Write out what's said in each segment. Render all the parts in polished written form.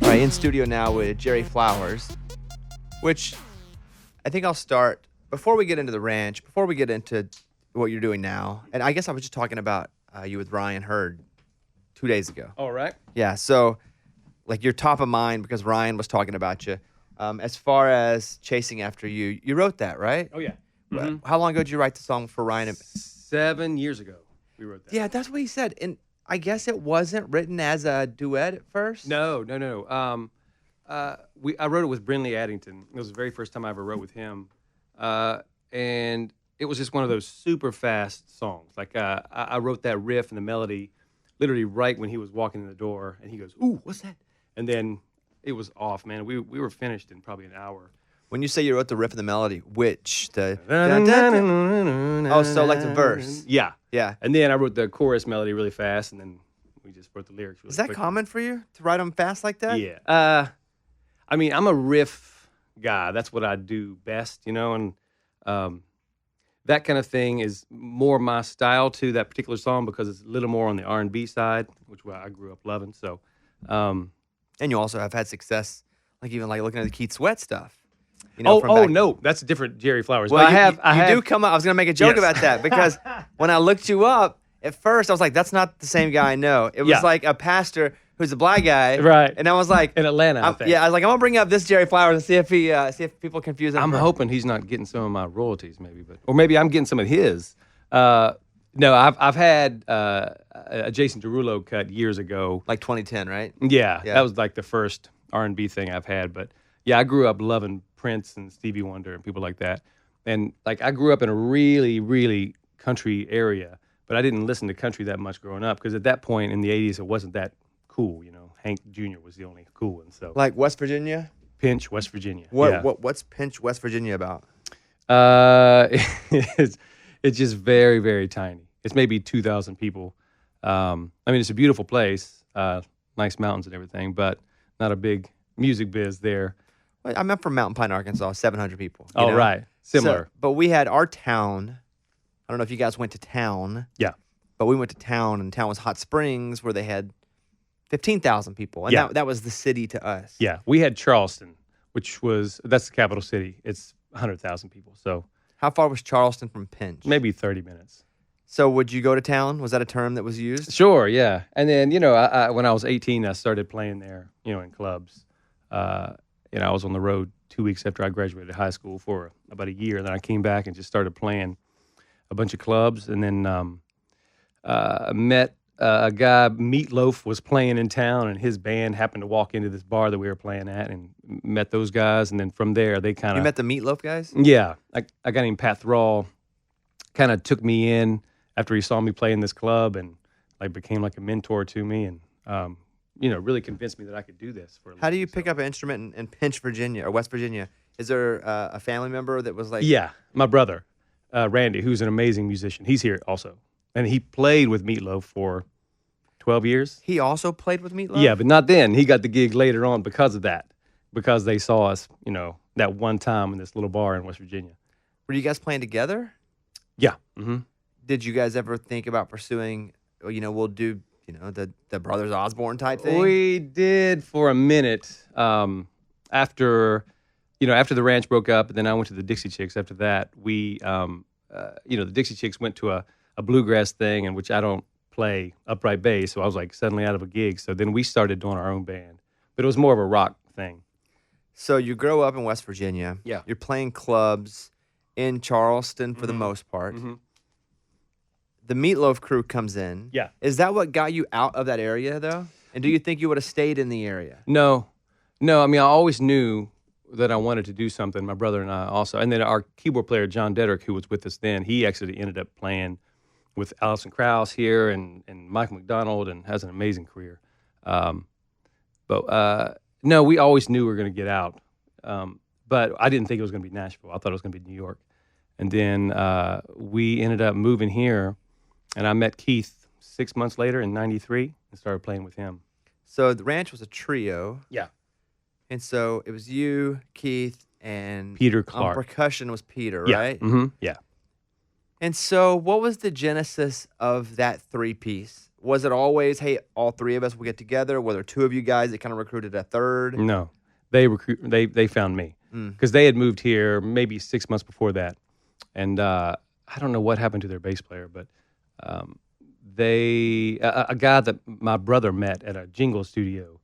Right, in studio now with Jerry Flowers, which I think I'll start, before we get into the ranch, before we get into what you're doing now, and I guess I was just talking about you with Ryan Hurd 2 days ago. All right. Yeah, so like you're top of mind because Ryan was talking about you. As far as Chasing After You, you wrote that, right? Oh, yeah. How long ago did you write the song for Ryan? 7 years ago, we wrote that. Yeah, that's what he said. And I guess it wasn't written as a duet at first? No. I wrote it with Brinley Addington. It was the very first time I ever wrote with him. And it was just one of those super fast songs. Like, I wrote that riff and the melody literally right when he was walking in the door. And he goes, "Ooh, what's that?" And then it was off, man. We were finished in probably an hour. When you say you wrote the riff and the melody, which? Oh, so like the verse. Yeah. Yeah. And then I wrote the chorus melody really fast, and then we just wrote the lyrics really Is that quickly. common for you to write them fast like that? Yeah. I mean, I'm a riff guy. That's what I do best, and that kind of thing is more my style to that particular song because it's a little more on the R&B side, which I grew up loving. So, and you also have had success, like even like looking at the Keith Sweat stuff. No, that's a different Jerry Flowers. Well, but you do come up. I was going to make a joke about that because when I looked you up, at first I was like, that's not the same guy I know. It was like a pastor who's a black guy. Right. And I was like. In Atlanta, I think. Yeah, I was like, I'm going to bring up this Jerry Flowers and see if people confuse him. I'm hoping he's not getting some of my royalties maybe, or maybe I'm getting some of his. No, I've had a Jason Derulo cut years ago. Like 2010, right? Yeah, that was like the first R&B thing I've had. But yeah, I grew up loving Prince and Stevie Wonder and people like that. And like I grew up in a really, really country area, but I didn't listen to country that much growing up because at that point in the 80s, it wasn't that cool. Hank Jr. was the only cool one. So like West Virginia? Pinch, West Virginia. What's Pinch, West Virginia about? It's just very, very tiny. It's maybe 2,000 people. I mean, it's a beautiful place, nice mountains and everything, but not a big music biz there. I'm from Mountain Pine, Arkansas, 700 people. Oh, right. Similar. So, but we had our town. I don't know if you guys went to town. Yeah. But we went to town, and town was Hot Springs, where they had 15,000 people. And that was the city to us. Yeah. We had Charleston, that's the capital city. It's 100,000 people. So how far was Charleston from Pinch? Maybe 30 minutes. So would you go to town? Was that a term that was used? Sure, yeah. And then, I when I was 18, I started playing there, in clubs. I was on the road 2 weeks after I graduated high school for about a year. Then I came back and just started playing a bunch of clubs. And then met a guy, Meatloaf, was playing in town, and his band happened to walk into this bar that we were playing at and met those guys. And then from there, they kind of... You met the Meatloaf guys? Yeah. A guy named Pat Thrall kind of took me in after he saw me play in this club and became like a mentor to me and... really convinced me that I could do this for a living. How do you pick up an instrument in Pinch, Virginia, or West Virginia? Is there a family member that was like... Yeah, my brother, Randy, who's an amazing musician. He's here also. And he played with Meatloaf for 12 years. He also played with Meatloaf? Yeah, but not then. He got the gig later on because of that. Because they saw us, that one time in this little bar in West Virginia. Were you guys playing together? Yeah. Mm-hmm. Did you guys ever think about pursuing, we'll do... the Brothers Osborne type thing? We did for a minute after the ranch broke up, and then I went to the Dixie Chicks. After that, we, the Dixie Chicks went to a bluegrass thing, in which I don't play upright bass, so I was like suddenly out of a gig. So then we started doing our own band, but it was more of a rock thing. So you grow up in West Virginia. Yeah. You're playing clubs in Charleston for the most part. Mm-hmm. The Meatloaf crew comes in. Yeah. Is that what got you out of that area, though? And do you think you would have stayed in the area? No. I mean, I always knew that I wanted to do something. My brother and I also. And then our keyboard player, John Dedrick, who was with us then, he actually ended up playing with Alison Krauss here and Michael McDonald and has an amazing career. But no, we always knew we were going to get out. But I didn't think it was going to be Nashville. I thought it was going to be New York. And then we ended up moving here. And I met Keith 6 months later in '93 and started playing with him. So the ranch was a trio. Yeah. And so it was you, Keith, and... Peter Clark. Percussion was Peter, Yeah. right? Mm-hmm. Yeah. And so what was the genesis of that three-piece? Was it always, hey, all three of us will get together? Were there two of you guys that kind of recruited a third? No, they found me because they had moved here maybe 6 months before that, and I don't know what happened to their bass player, but a guy that my brother met at a jingle studio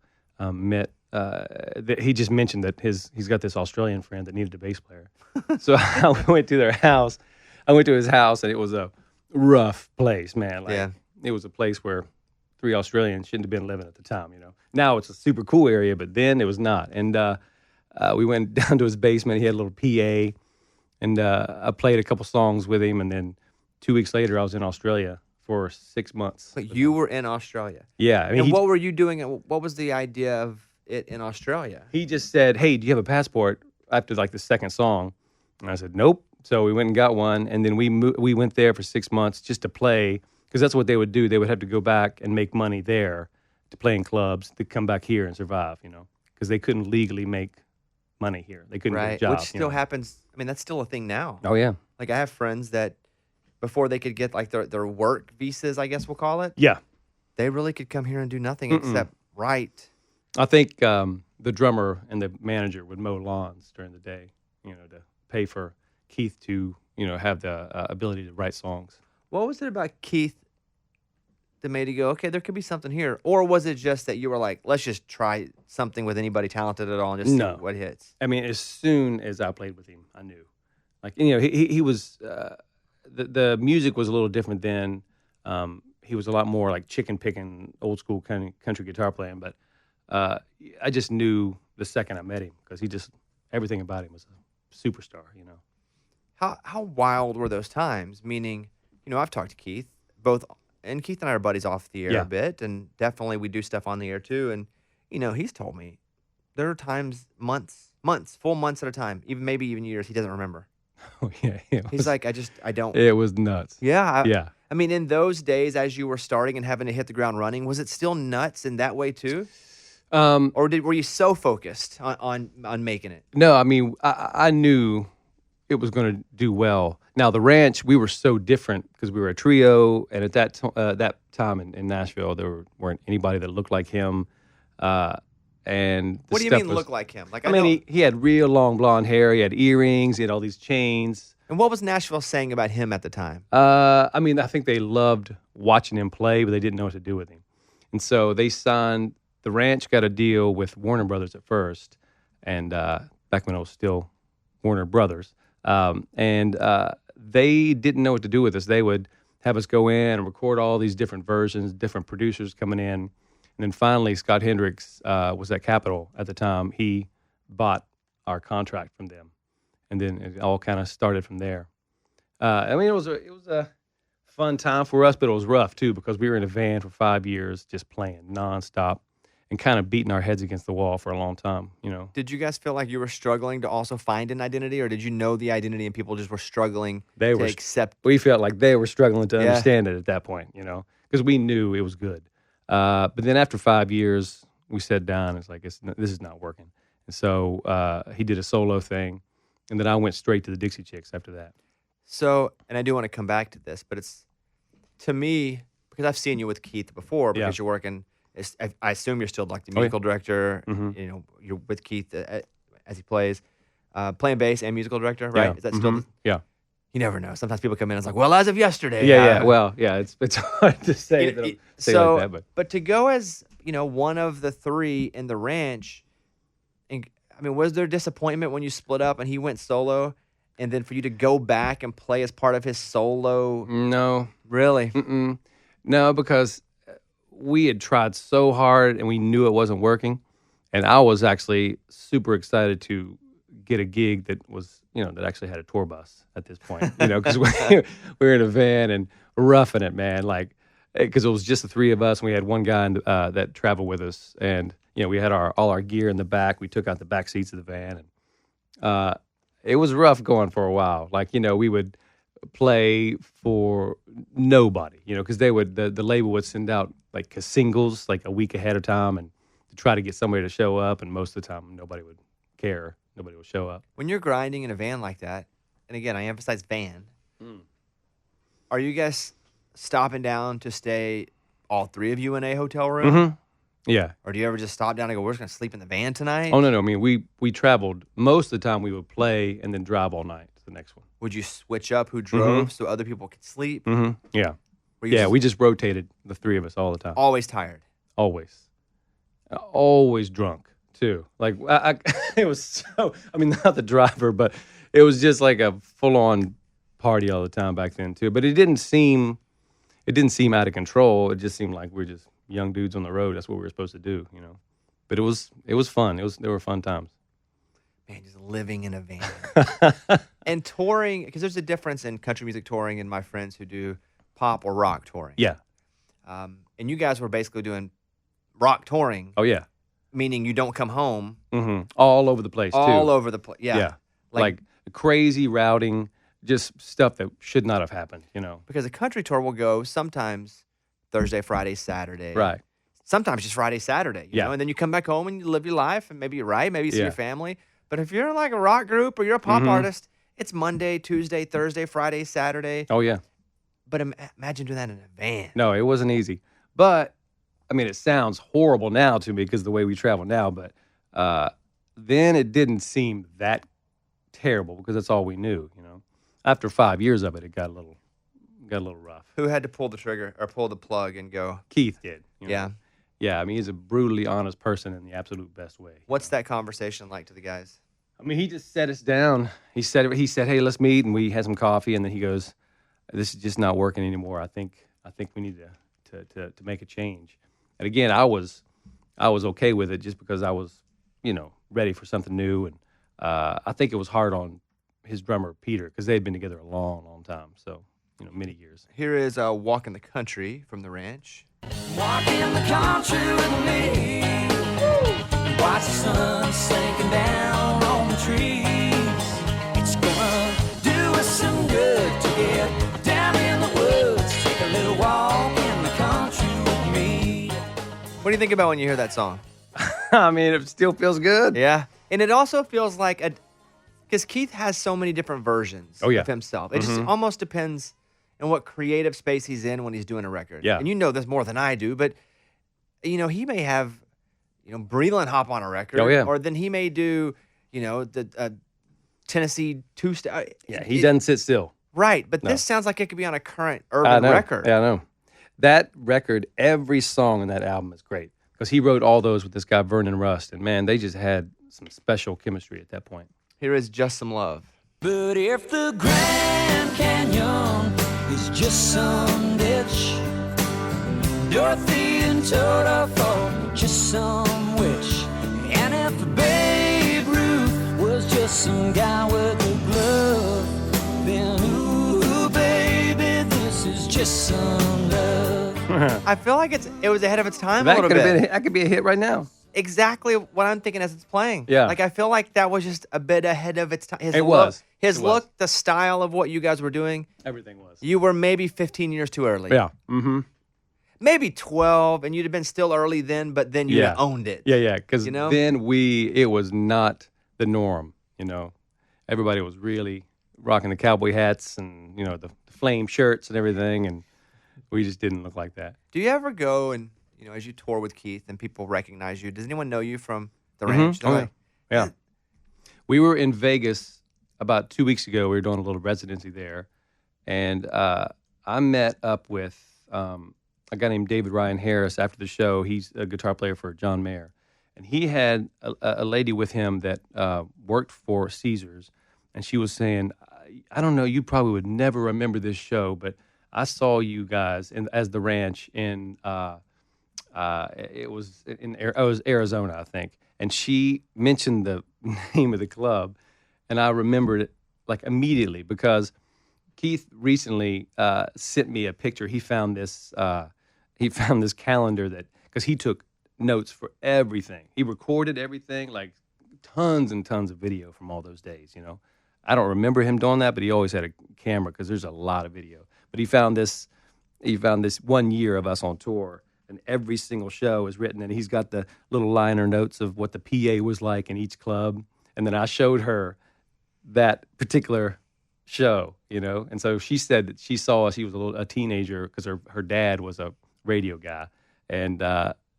he just mentioned that he's got this Australian friend that needed a bass player, so I went to their house. I went to his house, and it was a rough place, man. Like, it was a place where 3 Australians shouldn't have been living at the time, Now it's a super cool area, but then it was not. And we went down to his basement. He had a little PA, and I played a couple songs with him. And then 2 weeks later, I was in Australia for 6 months. But you were in Australia? Yeah. And what were you doing? What was the idea of it in Australia? He just said, hey, do you have a passport after like the second song? And I said, nope. So we went and got one. And then we went there for 6 months just to play, because that's what they would do. They would have to go back and make money there to play in clubs to come back here and survive, because they couldn't legally make money here. They couldn't get a job. Which still happens. I mean, that's still a thing now. Oh, yeah. Like, I have friends that before they could get like their work visas, I guess we'll call it. Yeah. They really could come here and do nothing except write. I think the drummer and the manager would mow lawns during the day, to pay for Keith to, have the ability to write songs. What was it about Keith that made you go, okay, there could be something here? Or was it just that you were like, let's just try something with anybody talented at all and just see what hits? I mean, as soon as I played with him, I knew. Like, he was, the music was a little different then. He was a lot more like chicken picking, old school kind of country guitar playing. But I just knew the second I met him, because everything about him was a superstar, How wild were those times? Meaning, I've talked to Keith, and Keith and I are buddies off the air a bit, and definitely we do stuff on the air too. And, he's told me there are times, full months at a time, maybe even years, he doesn't remember. Oh, yeah. He's like, I don't. It was nuts. Yeah. Yeah. I mean, in those days, as you were starting and having to hit the ground running, was it still nuts in that way too? Or were you so focused on making it? No, I mean, I knew it was going to do well. Now, the ranch, we were so different because we were a trio, and at that time in Nashville, there weren't anybody that looked like him. And what do you mean look like him? Like, I mean, he had real long blonde hair. He had earrings. He had all these chains. And what was Nashville saying about him at the time? I mean, I think they loved watching him play, but they didn't know what to do with him. And so they signed. The ranch got a deal with Warner Brothers at first, and back when it was still Warner Brothers. And they didn't know what to do with us. They would have us go in and record all these different versions, different producers coming in. And then finally, Scott Hendricks was at Capitol at the time. He bought our contract from them, and then it all kind of started from there. I mean, it was a fun time for us, but it was rough too, because we were in a van for 5 years, just playing nonstop and kind of beating our heads against the wall for a long time. Did you guys feel like you were struggling to also find an identity, or did you know the identity and people just were struggling to accept? We felt like they were struggling to understand it at that point, because we knew it was good. But then after 5 years, we sat down. It's like, this is not working. And so he did a solo thing, and then I went straight to the Dixie Chicks after that. So, and I do want to come back to this, but it's, to me, because I've seen you with Keith before, because you're working, I assume you're still like the musical director, Mm-hmm. You're with Keith as he plays, playing bass and musical director, right? Yeah. Is that still? Yeah. You never know. Sometimes people come in and it's like, well, as of yesterday. Yeah. Well, yeah, it's hard to say like that. But to go as, one of the three in the ranch, and I mean, was there disappointment when you split up and he went solo, and then for you to go back and play as part of his solo? No. Really? Mm-mm. No, because we had tried so hard and we knew it wasn't working. And I was actually super excited to get a gig that was, that actually had a tour bus at this point, because we were in a van and roughing it, man. Like, because it was just the three of us, and we had one guy that traveled with us, and we had all our gear in the back. We took out the back seats of the van, and it was rough going for a while. Like, we would play for nobody, because the label would send out like singles like a week ahead of time, and to try to get somebody to show up, and most of the time nobody would care. Nobody will show up. When you're grinding in a van like that, and again, I emphasize van, are you guys stopping down to stay all three of you in a hotel room? Mm-hmm. Yeah. Or do you ever just stop down and go, we're just going to sleep in the van tonight? Oh, no. I mean, we traveled. Most of the time we would play and then drive all night to the next one. Would you switch up who drove so other people could sleep? Mm-hmm. Yeah. Were you We just rotated the three of us all the time. always tired? Always. Always drunk, too. Like, it was so, I mean, not the driver, but it was just like a full-on party all the time back then, too. But it didn't seem out of control. It just seemed like we're just young dudes on the road. That's what we were supposed to do, you know. But it was fun. There were fun times. Man, just living in a van. And touring, because there's a difference in country music touring and my friends who do pop or rock touring. Yeah. And you guys were basically doing rock touring. Oh, yeah. Meaning you don't come home. Mm-hmm. All over the place, too. All over the place. Yeah. Yeah. Like crazy routing, just stuff that should not have happened, you know. Because a country tour will go sometimes Thursday, Friday, Saturday. Right. Sometimes just Friday, Saturday. You know? And then you come back home and you live your life and maybe you write, maybe you see your family. But if you're like a rock group or you're a pop artist, it's Monday, Tuesday, Thursday, Friday, Saturday. Oh, yeah. But imagine doing that in a van. No, it wasn't easy. But, I mean, it sounds horrible now to me because of the way we travel now. But then it didn't seem that terrible because that's all we knew, you know. After 5 years of it, it got a little rough. Who had to pull the trigger or pull the plug and go? Keith did. You know? Yeah. Yeah, I mean, he's a brutally honest person in the absolute best way. What's that conversation like to the guys? I mean, he just set us down. He said, "Hey, let's meet," and we had some coffee, and then he goes, "This is just not working anymore. I think we need to make a change." And again, I was okay with it just because I was, you know, ready for something new, and I think it was hard on his drummer Peter because they had been together a long, long time, so you know, many years. Here is "Walk in the Country" from the Ranch. Walk in the country with me. Watch the sun sinking down on the trees. It's gonna do us some good to get down in the woods. Take a little walk in the country with me. What do you think about when you hear that song? I mean, it still feels good. Yeah. And it also feels like because Keith has so many different versions of himself. It just almost depends on what creative space he's in when he's doing a record. Yeah. And you know this more than I do, but, you know, he may have, you know, Breland hop on a record. Oh, yeah. Or then he may do, you know, the Tennessee two-step. Yeah, he doesn't sit still. Right. But this sounds like it could be on a current urban record. Yeah, I know. That record, every song on that album is great because he wrote all those with this guy, Vernon Rust. And, man, they just had some special chemistry at that point. Here is "Just Some Love." But if the Grand Canyon is just some ditch, Dorothy and Toto fall just some witch, and if Babe Ruth was just some guy with a glove, then ooh, baby, this is just some love. I feel like it was ahead of its time a That little could have bit. been. That could be a hit right now. Exactly what I'm thinking as it's playing. Yeah. Like, I feel like that was just a bit ahead of its time. His It look, was. His It look, was. the style of what you guys were doing, Everything was. you were maybe 15 years too early. Yeah. Mm-hmm. Maybe 12, and you'd have been still early then, but then you'd have owned it. Yeah. Because You know? then it was not the norm, you know. Everybody was really rocking the cowboy hats and, you know, the flame shirts and everything, and we just didn't look like that. Do you ever go and, you know, as you tour with Keith and people recognize you, does anyone know you from the ranch? They're Oh, like, yeah. We were in Vegas about 2 weeks ago. We were doing a little residency there, and I met up with a guy named David Ryan Harris after the show. He's a guitar player for John Mayer, and he had a lady with him that worked for Caesars, and she was saying, I don't know, you probably would never remember this show, but I saw you guys as the ranch in it was Arizona, I think. And she mentioned the name of the club, and I remembered it like immediately because Keith recently sent me a picture. He found this calendar that because he took notes for everything. He recorded everything, like tons and tons of video from all those days. You know, I don't remember him doing that, but he always had a camera because there's a lot of video. But he found this 1 year of us on tour. And every single show is written, and he's got the little liner notes of what the PA was like in each club. And then I showed her that particular show, you know. And so she said that she saw us. He was a teenager because her dad was a radio guy, and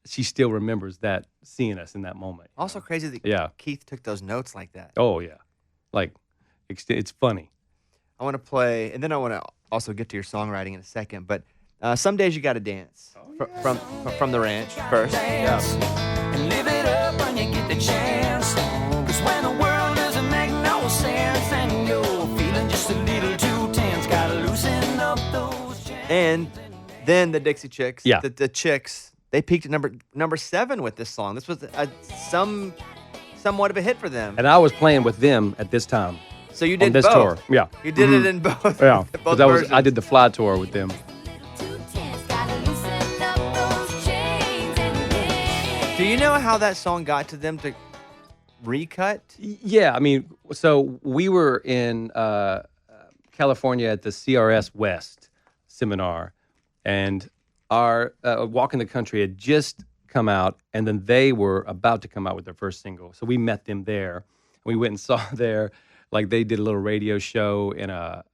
she still remembers that, seeing us in that moment. Also crazy that Keith took those notes like that. Oh yeah, like it's funny. I want to play, and then I want to also get to your songwriting in a second. But Some Days You Gotta Dance from the ranch first. And live it up when you get the chance. 'Cause when the world doesn't make no sense and you're feeling just a little too tense, gotta loosen up those chains. And then the Dixie Chicks, Yeah. the Chicks, they peaked at number 7 with this song. This was somewhat of a hit for them. And I was playing with them at this time. So you did on this both. tour. Yeah. You did it in both. Yeah. both 'Cause I versions. did the Fly tour with them. Do you know how that song got to them to recut? Yeah, I mean, so we were in California at the CRS West seminar, and our Walk in the Country had just come out, and then they were about to come out with their first single. So we met them there. We went and saw their, like, they did a little radio show in a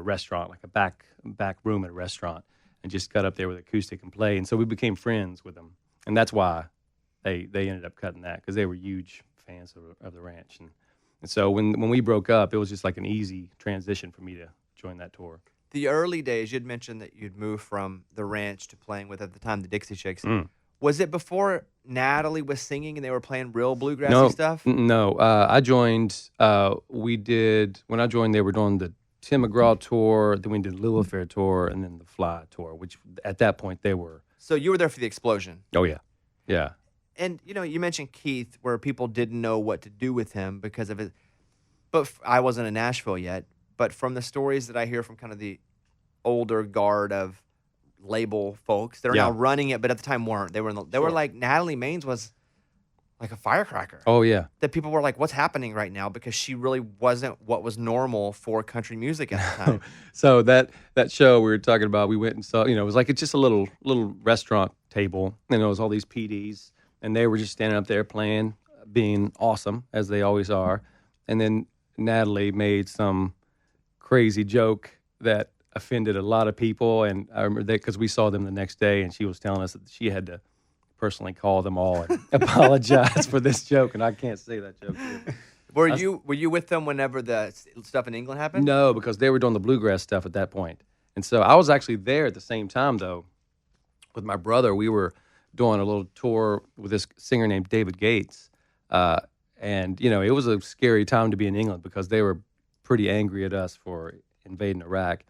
restaurant, like a back room at a restaurant, and just got up there with acoustic and play. And so we became friends with them. And that's why they ended up cutting that, because they were huge fans of the ranch. And so when we broke up, it was just like an easy transition for me to join that tour. The early days, you'd mentioned that you'd moved from the ranch to playing with, at the time, the Dixie Chicks. Was it before Natalie was singing and they were playing real bluegrassy stuff? No. I joined, when I joined, they were doing the Tim McGraw tour, then we did the Little Affair tour, and then the Fly tour, which at that point they were. So you were there for the explosion. Oh, yeah. Yeah. And, you mentioned Keith, where people didn't know what to do with him because of it. But I wasn't in Nashville yet. But from the stories that I hear from kind of the older guard of label folks that are now running it, but at the time weren't. They were like, Natalie Maines was like a firecracker. Oh, yeah. That people were like, what's happening right now? Because she really wasn't what was normal for country music at the time. So that show we were talking about, we went and saw, it was like it's just a little restaurant table, and it was all these PDs, and they were just standing up there playing, being awesome, as they always are. And then Natalie made some crazy joke that offended a lot of people, and I remember that because we saw them the next day, and she was telling us that she had to personally call them all and apologize for this joke, and I can't say that joke here. Were you with them whenever the stuff in England happened? No, because they were doing the bluegrass stuff at that point. And so I was actually there at the same time, though, with my brother. We were doing a little tour with this singer named David Gates. And, it was a scary time to be in England because they were pretty angry at us for invading Iraq.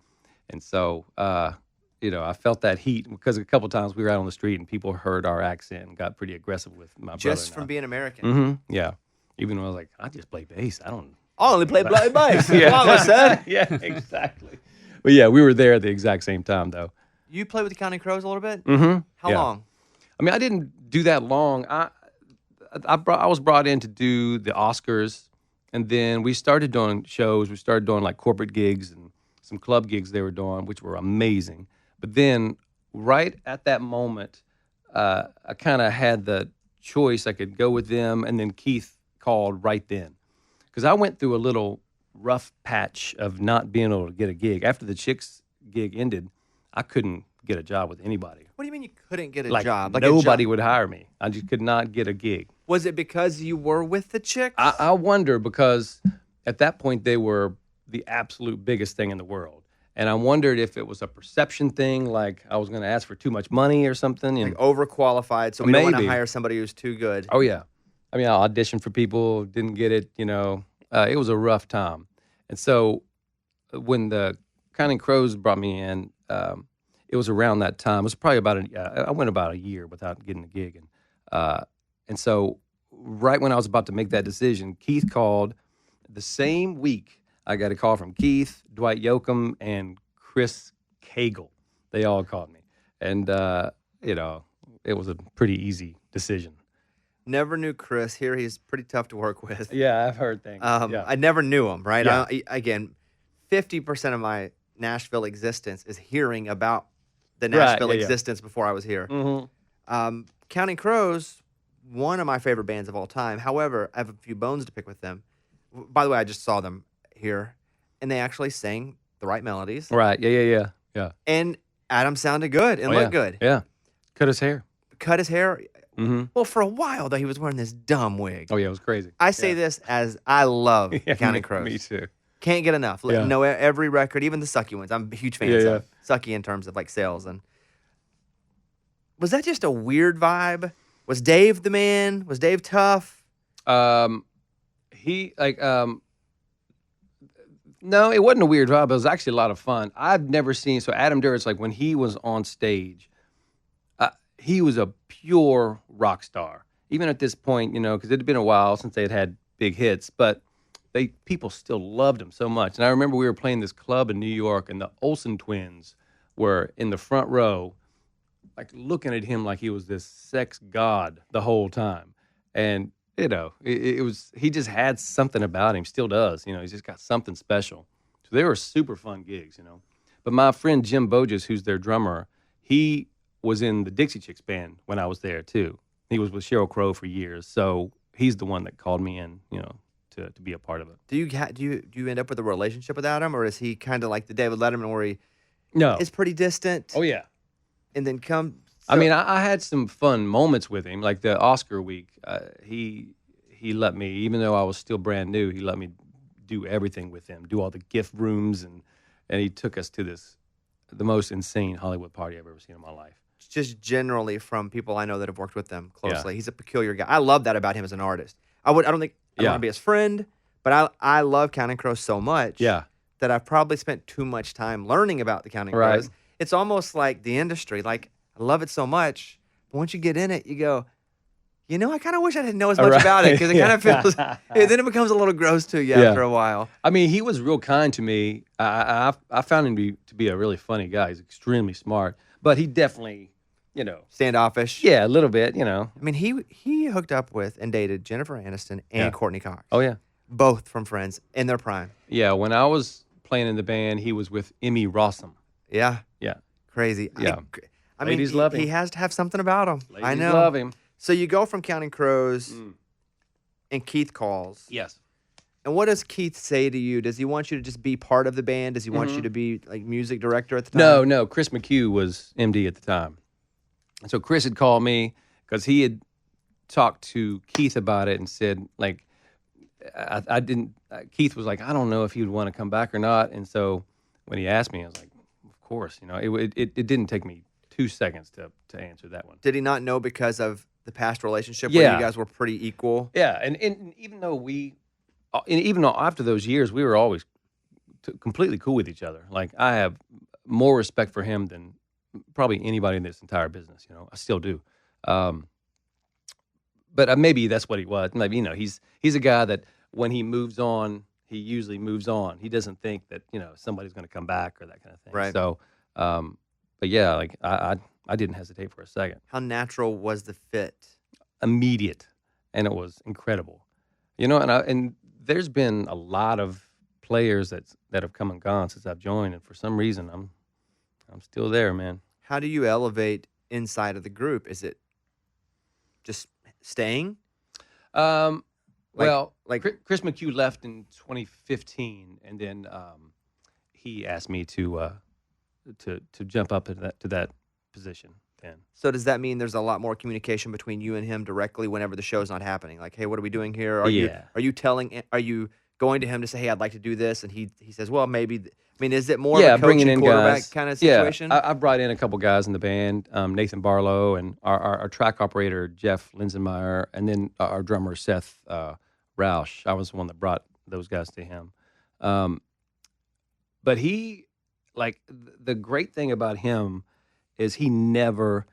And so, I felt that heat because a couple times we were out on the street and people heard our accent and got pretty aggressive with my brother. Just from being American. Mm-hmm. Yeah. Even when I was like, I just play bass. I only play bass. Yeah. Come on, son. Yeah, exactly. But yeah, we were there at the exact same time, though. You played with the Counting Crows a little bit? Mm-hmm. How long? I mean, I didn't do that long. I was brought in to do the Oscars, and then we started doing shows. We started doing like corporate gigs and some club gigs they were doing, which were amazing. But then right at that moment, I kind of had the choice. I could go with them, and then Keith called right then. Because I went through a little rough patch of not being able to get a gig. After the Chicks gig ended, I couldn't get a job with anybody. What do you mean you couldn't get a like job? nobody would hire me. I just could not get a gig. Was it because you were with the Chicks? I wonder, because at that point they were the absolute biggest thing in the world. And I wondered if it was a perception thing, like I was going to ask for too much money or something. Like overqualified, so we don't want to Maybe. hire somebody who's too good. Oh, yeah. I mean, I auditioned for people, didn't get it, It was a rough time. And so when the Counting Crows brought me in, it was around that time. It was probably I went about a year without getting a gig. And so right when I was about to make that decision, Keith called. The same week, I got a call from Keith, Dwight Yoakam, and Chris Cagle. They all called me. And, it was a pretty easy decision. Never knew Chris. Here he's pretty tough to work with. Yeah, I've heard things. I never knew him, right? Yeah. Again, 50% of my Nashville existence is hearing about the Nashville existence before I was here. Mm-hmm. Counting Crows, one of my favorite bands of all time. However, I have a few bones to pick with them. By the way, I just saw them here, and they actually sang the right melodies. Right, yeah. And Adam sounded good and looked good. Yeah. Cut his hair. Cut his hair. Mm-hmm. Well, for a while, though, he was wearing this dumb wig. Oh, yeah, it was crazy. I say this as I love Counting Crows. Me too. Can't get enough. Yeah. Know every record, even the sucky ones. I'm huge fans Yeah, of sucky in terms of like sales. And was that just a weird vibe? Was Dave the man? Was Dave tough? He like no, it wasn't a weird vibe. It was actually a lot of fun. I've never seen so Adam Duritz, like when he was on stage, he was a pure rock star. Even at this point, because it had been a while since they had big hits, but people still loved him so much. And I remember we were playing this club in New York, and the Olsen twins were in the front row, like looking at him like he was this sex god the whole time. And it was he just had something about him, still does. He's just got something special. So they were super fun gigs, But my friend Jim Boges, who's their drummer, he was in the Dixie Chicks band when I was there too. He was with Sheryl Crow for years, so he's the one that called me in, to be a part of it. Do you end up with a relationship with Adam, or is he kind of like the David Letterman where he No. is pretty distant? Oh yeah. And then I mean, I had some fun moments with him, like the Oscar week. He let me, even though I was still brand new, he let me do everything with him, do all the gift rooms, and he took us to the most insane Hollywood party I've ever seen in my life. Just generally from people I know that have worked with them closely, he's a peculiar guy. I love that about him as an artist. I don't think I want to be his friend, but I love Counting Crows so much that I've probably spent too much time learning about the Counting Crows. It's almost like the industry. Like, I love it so much, but once you get in it, you go, I kind of wish I didn't know as much about it, because it kind of feels, then it becomes a little gross to you after a while. I mean, he was real kind to me. I found him to be a really funny guy. He's extremely smart, but he definitely, standoffish. Yeah, a little bit, I mean, he hooked up with and dated Jennifer Aniston and Courtney Cox. Oh, yeah. Both from Friends in their prime. Yeah, when I was playing in the band, he was with Emmy Rossum. Yeah. Yeah. Crazy. Yeah. I mean, Ladies love him. He has to have something about him. Ladies I know. love him. So you go from Counting Crows, and Keith calls. Yes. And what does Keith say to you? Does he want you to just be part of the band? Does he want you to be like music director at the time? No. Chris McHugh was MD at the time. And so Chris had called me because he had talked to Keith about it and said, like, I didn't, Keith was like, I don't know if he would want to come back or not. And so when he asked me, I was like, of course, it didn't take me 2 seconds to answer that one. Did he not know because of the past relationship where you guys were pretty equal? Yeah. And even though even after those years, we were always completely cool with each other. Like, I have more respect for him than probably anybody in this entire business. I still do. But maybe that's what he was. Maybe, he's a guy that when he moves on, he usually moves on. He doesn't think that, somebody's going to come back or that kind of thing. Right. So, but yeah, like I didn't hesitate for a second. How natural was the fit? Immediate. And it was incredible. And there's been a lot of players that have come and gone since I've joined. And for some reason, I'm still there, man. How do you elevate inside of the group? Is it just staying? Chris McHugh left in 2015, and then he asked me to jump up to that position. Then. So does that mean there's a lot more communication between you and him directly whenever the show's not happening? Like, hey, what are we doing here? Are you going to him to say, hey, I'd like to do this, and he says, well, maybe. I mean, is it more of a coaching in quarterback guys. Kind of situation? Yeah, I brought in a couple guys in the band, Nathan Barlow and our track operator, Jeff Linsenmeyer, and then our drummer, Seth Roush. I was the one that brought those guys to him. But the great thing about him is he never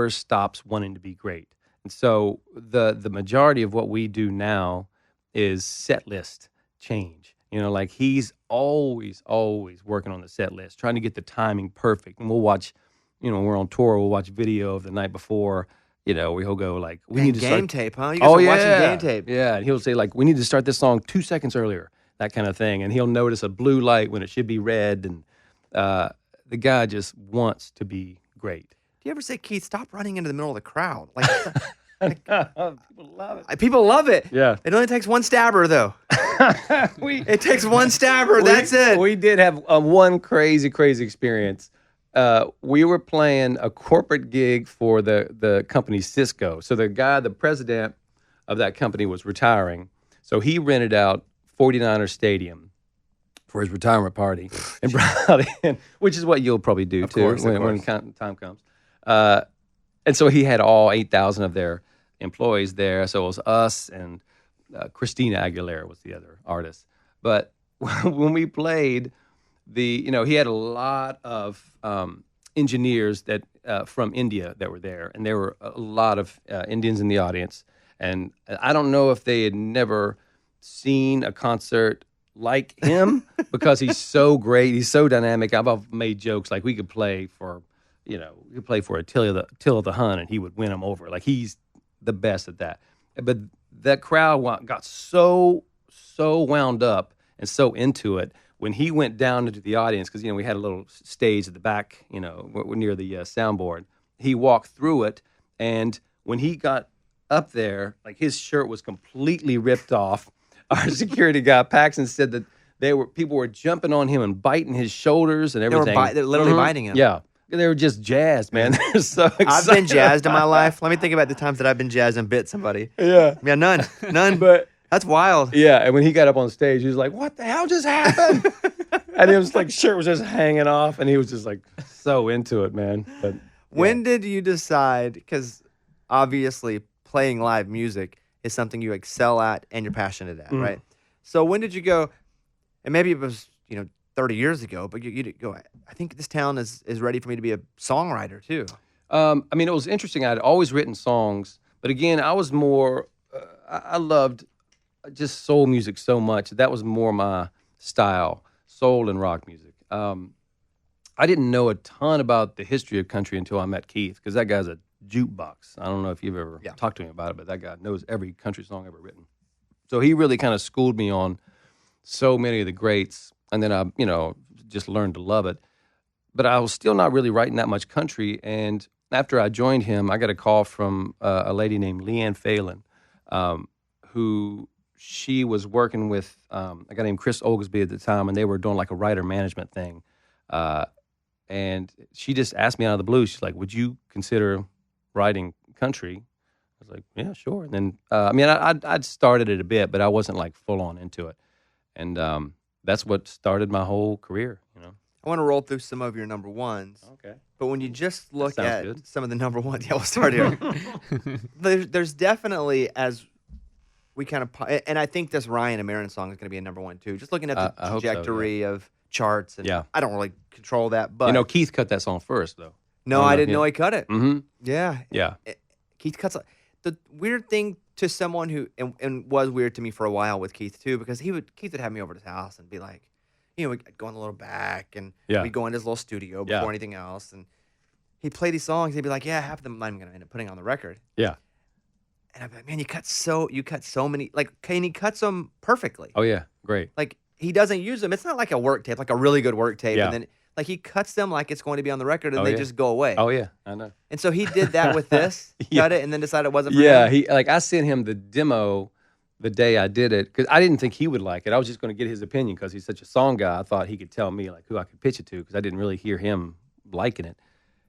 stops wanting to be great. And so the majority of what we do now is set list change. Like he's always working on the set list, trying to get the timing perfect. And we'll watch, when we're on tour, we'll watch video of the night before, he'll go like, we need to start game tape, huh? You guys are watching game tape. Yeah. And he'll say like, we need to start this song 2 seconds earlier, that kind of thing. And he'll notice a blue light when it should be red. And the guy just wants to be great. Do you ever say, Keith, stop running into the middle of the crowd? Like, People love it. People love it. Yeah. It only takes one stabber, though. It takes one stabber. That's it. We did have one crazy experience. We were playing a corporate gig for the company Cisco. So the president of that company was retiring. So he rented out 49er Stadium for his retirement party and brought in, which is what you'll probably do too when time comes. And so he had all 8,000 of their employees there. So it was us and Christina Aguilera was the other artist. But when we played, he had a lot of engineers that from India that were there, and there were a lot of Indians in the audience. And I don't know if they had never seen a concert like him because he's so great, he's so dynamic. I've made jokes like we could play for Attila the Hun and he would win them over. Like he's the best at that. But that crowd got so wound up and so into it when he went down into the audience, because we had a little stage at the back, near the soundboard. He walked through it, and when he got up there, like his shirt was completely ripped off. Our security guy Paxton said that people were jumping on him and biting his shoulders and everything. They were literally biting him. Yeah. They were just jazzed, man. They're so excited. I've been jazzed in my life. Let me think about the times that I've been jazzed and bit somebody. Yeah. Yeah, none. But that's wild. Yeah, and when he got up on stage, he was like, "What the hell just happened?" And it was like shirt was just hanging off, and he was just like so into it, man. But when did you decide? Because obviously, playing live music is something you excel at and you're passionate at, right? So when did you go? And maybe it was 30 years ago, but you go, I think this town is ready for me to be a songwriter too. It was interesting. I'd always written songs, but again, I was more. I loved just soul music so much. That was more my style, soul and rock music. I didn't know a ton about the history of country until I met Keith, because that guy's a jukebox. I don't know if you've ever talked to him about it, but that guy knows every country song ever written. So he really kind of schooled me on so many of the greats, and then I, just learned to love it. But I was still not really writing that much country, and after I joined him, I got a call from a lady named Leanne Phelan, who she was working with a guy named Chris Oglesby at the time, and they were doing like a writer management thing. And she just asked me out of the blue, she's like, "Would you consider writing country?" I was like, "Yeah, sure." And then, I'd started it a bit, but I wasn't like full on into it. And that's what started my whole career, I want to roll through some of your number ones. Okay. But when you just look at good. some of the number ones, we'll start here. there's definitely, as we kind of, and I think this Ryan and Maren song is going to be a number one too. Just looking at the trajectory of charts, and I don't really control that, but Keith cut that song first, though. No, I didn't know he cut it. Mm-hmm. Yeah. Keith cuts the weird thing to someone who and was weird to me for a while with Keith too, because Keith would have me over to his house and be like, we'd go in the little back, and we'd go in his little studio before anything else, and he'd play these songs. He'd be like, half of them I'm not even going to end up putting on the record. Yeah. And I'd be like, man, you cut so many, and he cuts them perfectly. Oh, yeah. Great. Like, he doesn't use them. It's not like a work tape, like a really good work tape. Yeah. And then, he cuts them like it's going to be on the record, and they just go away. Oh, yeah. I know. And so he did that with this, cut it, and then decided it wasn't for him. I sent him the demo the day I did it, because I didn't think he would like it. I was just going to get his opinion because he's such a song guy. I thought he could tell me who I could pitch it to, because I didn't really hear him liking it.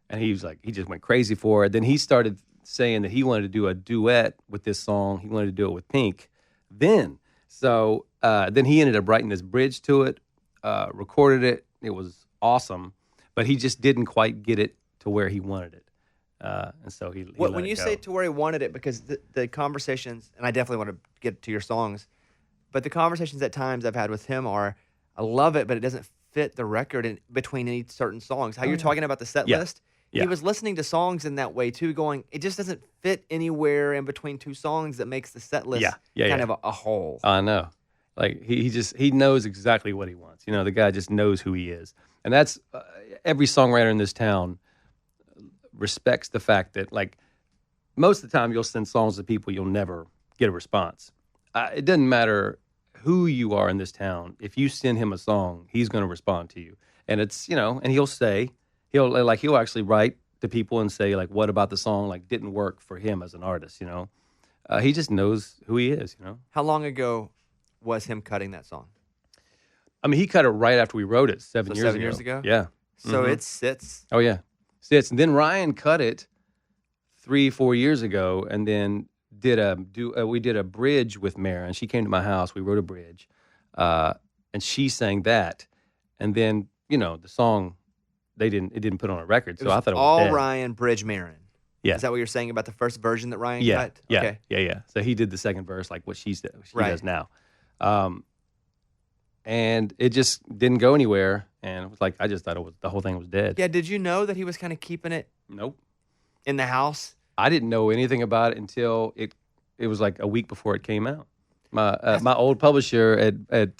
And he was he just went crazy for it. Then he started saying that he wanted to do a duet with this song. He wanted to do it with Pink. Then he ended up writing this bridge to it, recorded it. It was awesome, but he just didn't quite get it to where he wanted it. And so he when you say to where he wanted it, because the conversations, and I definitely want to get to your songs, but the conversations at times I've had with him are, I love it, but it doesn't fit the record in between any certain songs. How you're talking about the set list, he was listening to songs in that way too, going, it just doesn't fit anywhere in between two songs that makes the set list kind of a whole. I know. He knows exactly what he wants. The guy just knows who he is. And that's every songwriter in this town respects the fact that, most of the time you'll send songs to people, you'll never get a response. It doesn't matter who you are in this town. If you send him a song, he's going to respond to you. And it's, and he'll actually write to people and say, like, what about the song, like, didn't work for him as an artist, you know? He just knows who he is, you know? How long ago was him cutting that song? I mean, he cut it right after we wrote it, So 7 years 7 ago. years ago? Yeah. So it sits. Oh, yeah. Sits. And then Ryan cut it 3-4 years ago, and then we did a bridge with Maren. She came to my house. We wrote a bridge, and she sang that. And then, you know, the song, it didn't put on a record, so I thought it was all dead. Ryan, bridge Maren. Yeah. Is that what you're saying about the first version that Ryan Yeah, cut? yeah, Okay. yeah. So he did the second verse, like what she Right. does now. And it just didn't go anywhere. And it was like, I just thought the whole thing was dead. Yeah, did you know that he was kind of keeping it Nope. in the house? I didn't know anything about it until it was like a week before it came out. My old publisher at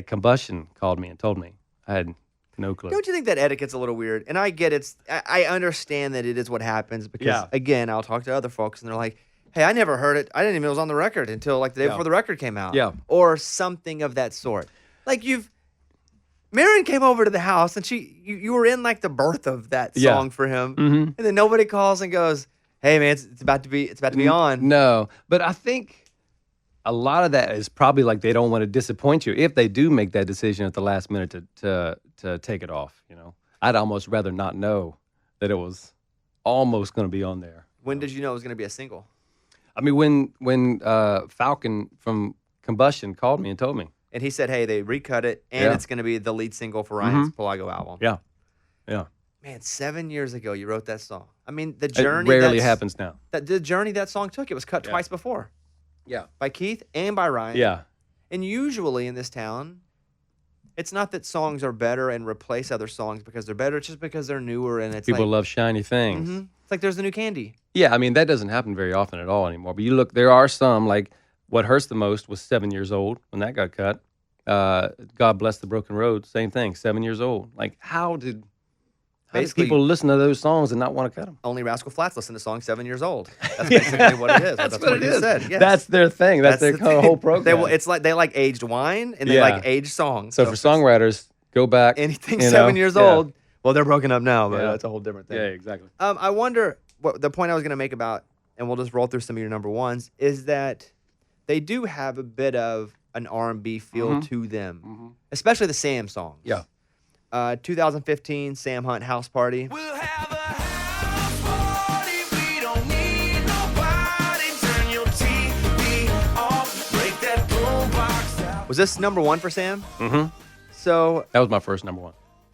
Combustion called me and told me. I had no clue. Don't you think that etiquette's a little weird? And I get I understand that it is what happens because, again, I'll talk to other folks and they're like, hey, I never heard it. I didn't even know it was on the record until like the day before the record came out. Yeah. Or something of that sort. Like Maren came over to the house and you were in like the birth of that song for him. Mm-hmm. And then nobody calls and goes, hey man, it's about to be on. No, but I think a lot of that is probably like they don't want to disappoint you if they do make that decision at the last minute to take it off. You know, I'd almost rather not know that it was almost going to be on there. When did you know it was going to be a single? I mean, when Falcon from Combustion called me and told me. And he said, hey, they recut it, and it's going to be the lead single for Ryan's Pelago album. Yeah, yeah. Man, 7 years ago you wrote that song. I mean, the journey. It rarely happens now. The journey that song took, it was cut twice before. Yeah. By Keith and by Ryan. Yeah. And usually in this town, it's not that songs are better and replace other songs because they're better, it's just because they're newer and it's People like, love shiny things. It's like there's the new candy. Yeah, I mean, that doesn't happen very often at all anymore. But you look, there are some, like what hurts the most was 7 years old when that got cut. God Bless the Broken Road, same thing, 7 years old. Like, how did people listen to those songs and not want to cut them? Only Rascal Flatts listen to songs 7 years old. That's basically what it is. That's what it you is. said. Yes. That's their thing. That's their whole program. It's like they like aged wine and they like aged songs. So for songwriters, go back. Anything 7 years old, well, they're broken up now, but that's a whole different thing. Yeah, exactly. I wonder what the point I was going to make about, and we'll just roll through some of your number ones, is that they do have a bit of an R&B feel to them, especially the Sam songs. Yeah. 2015, Sam Hunt, House Party. We'll have a house party. We don't need nobody. Turn your TV off. Break that boombox out. Was this number one for Sam? Mm-hmm. So That was my first number one.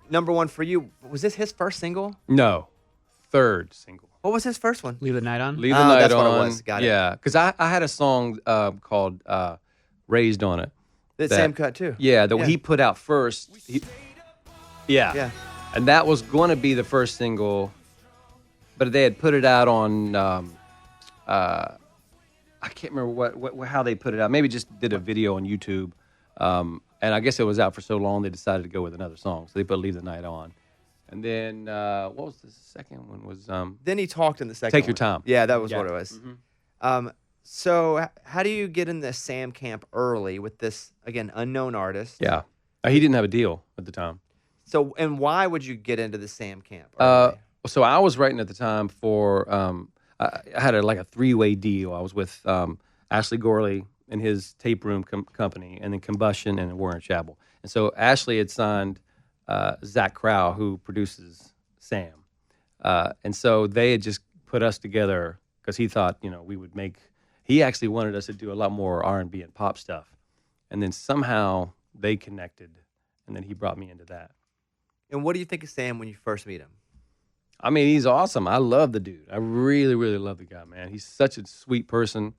number one for you. Was this his first single? No, third single. What was his first one? Leave the Night On? Leave the Night that's On. what it was. Got it. Yeah, because I had a song called Raised on It. That Sam cut too. Yeah, that he put out first. Yeah. And that was going to be the first single, but they had put it out on, I can't remember how they put it out. Maybe just did a video on YouTube. And I guess it was out for so long, they decided to go with another song. So they put Leave the Night On. And then, what was the second one? Was Then he talked in the second Take Your one. Time. Yeah, that was what it was. So how do you get in the Sam camp early with this, again, unknown artist? Yeah. He didn't have a deal at the time. So, and why would you get into the Sam camp early? So I was writing at the time for, I had a three-way deal. I was with Ashley Gorley and his tape room company, and then Combustion and Warren Chappell. And so Ashley had signed Zach Crow, who produces Sam. And so they had just put us together because he thought, we would he actually wanted us to do a lot more R&B and pop stuff. And then somehow they connected, and then he brought me into that. And what do you think of Sam when you first meet him? I mean, he's awesome. I love the dude. I really, really love the guy, man. He's such a sweet person.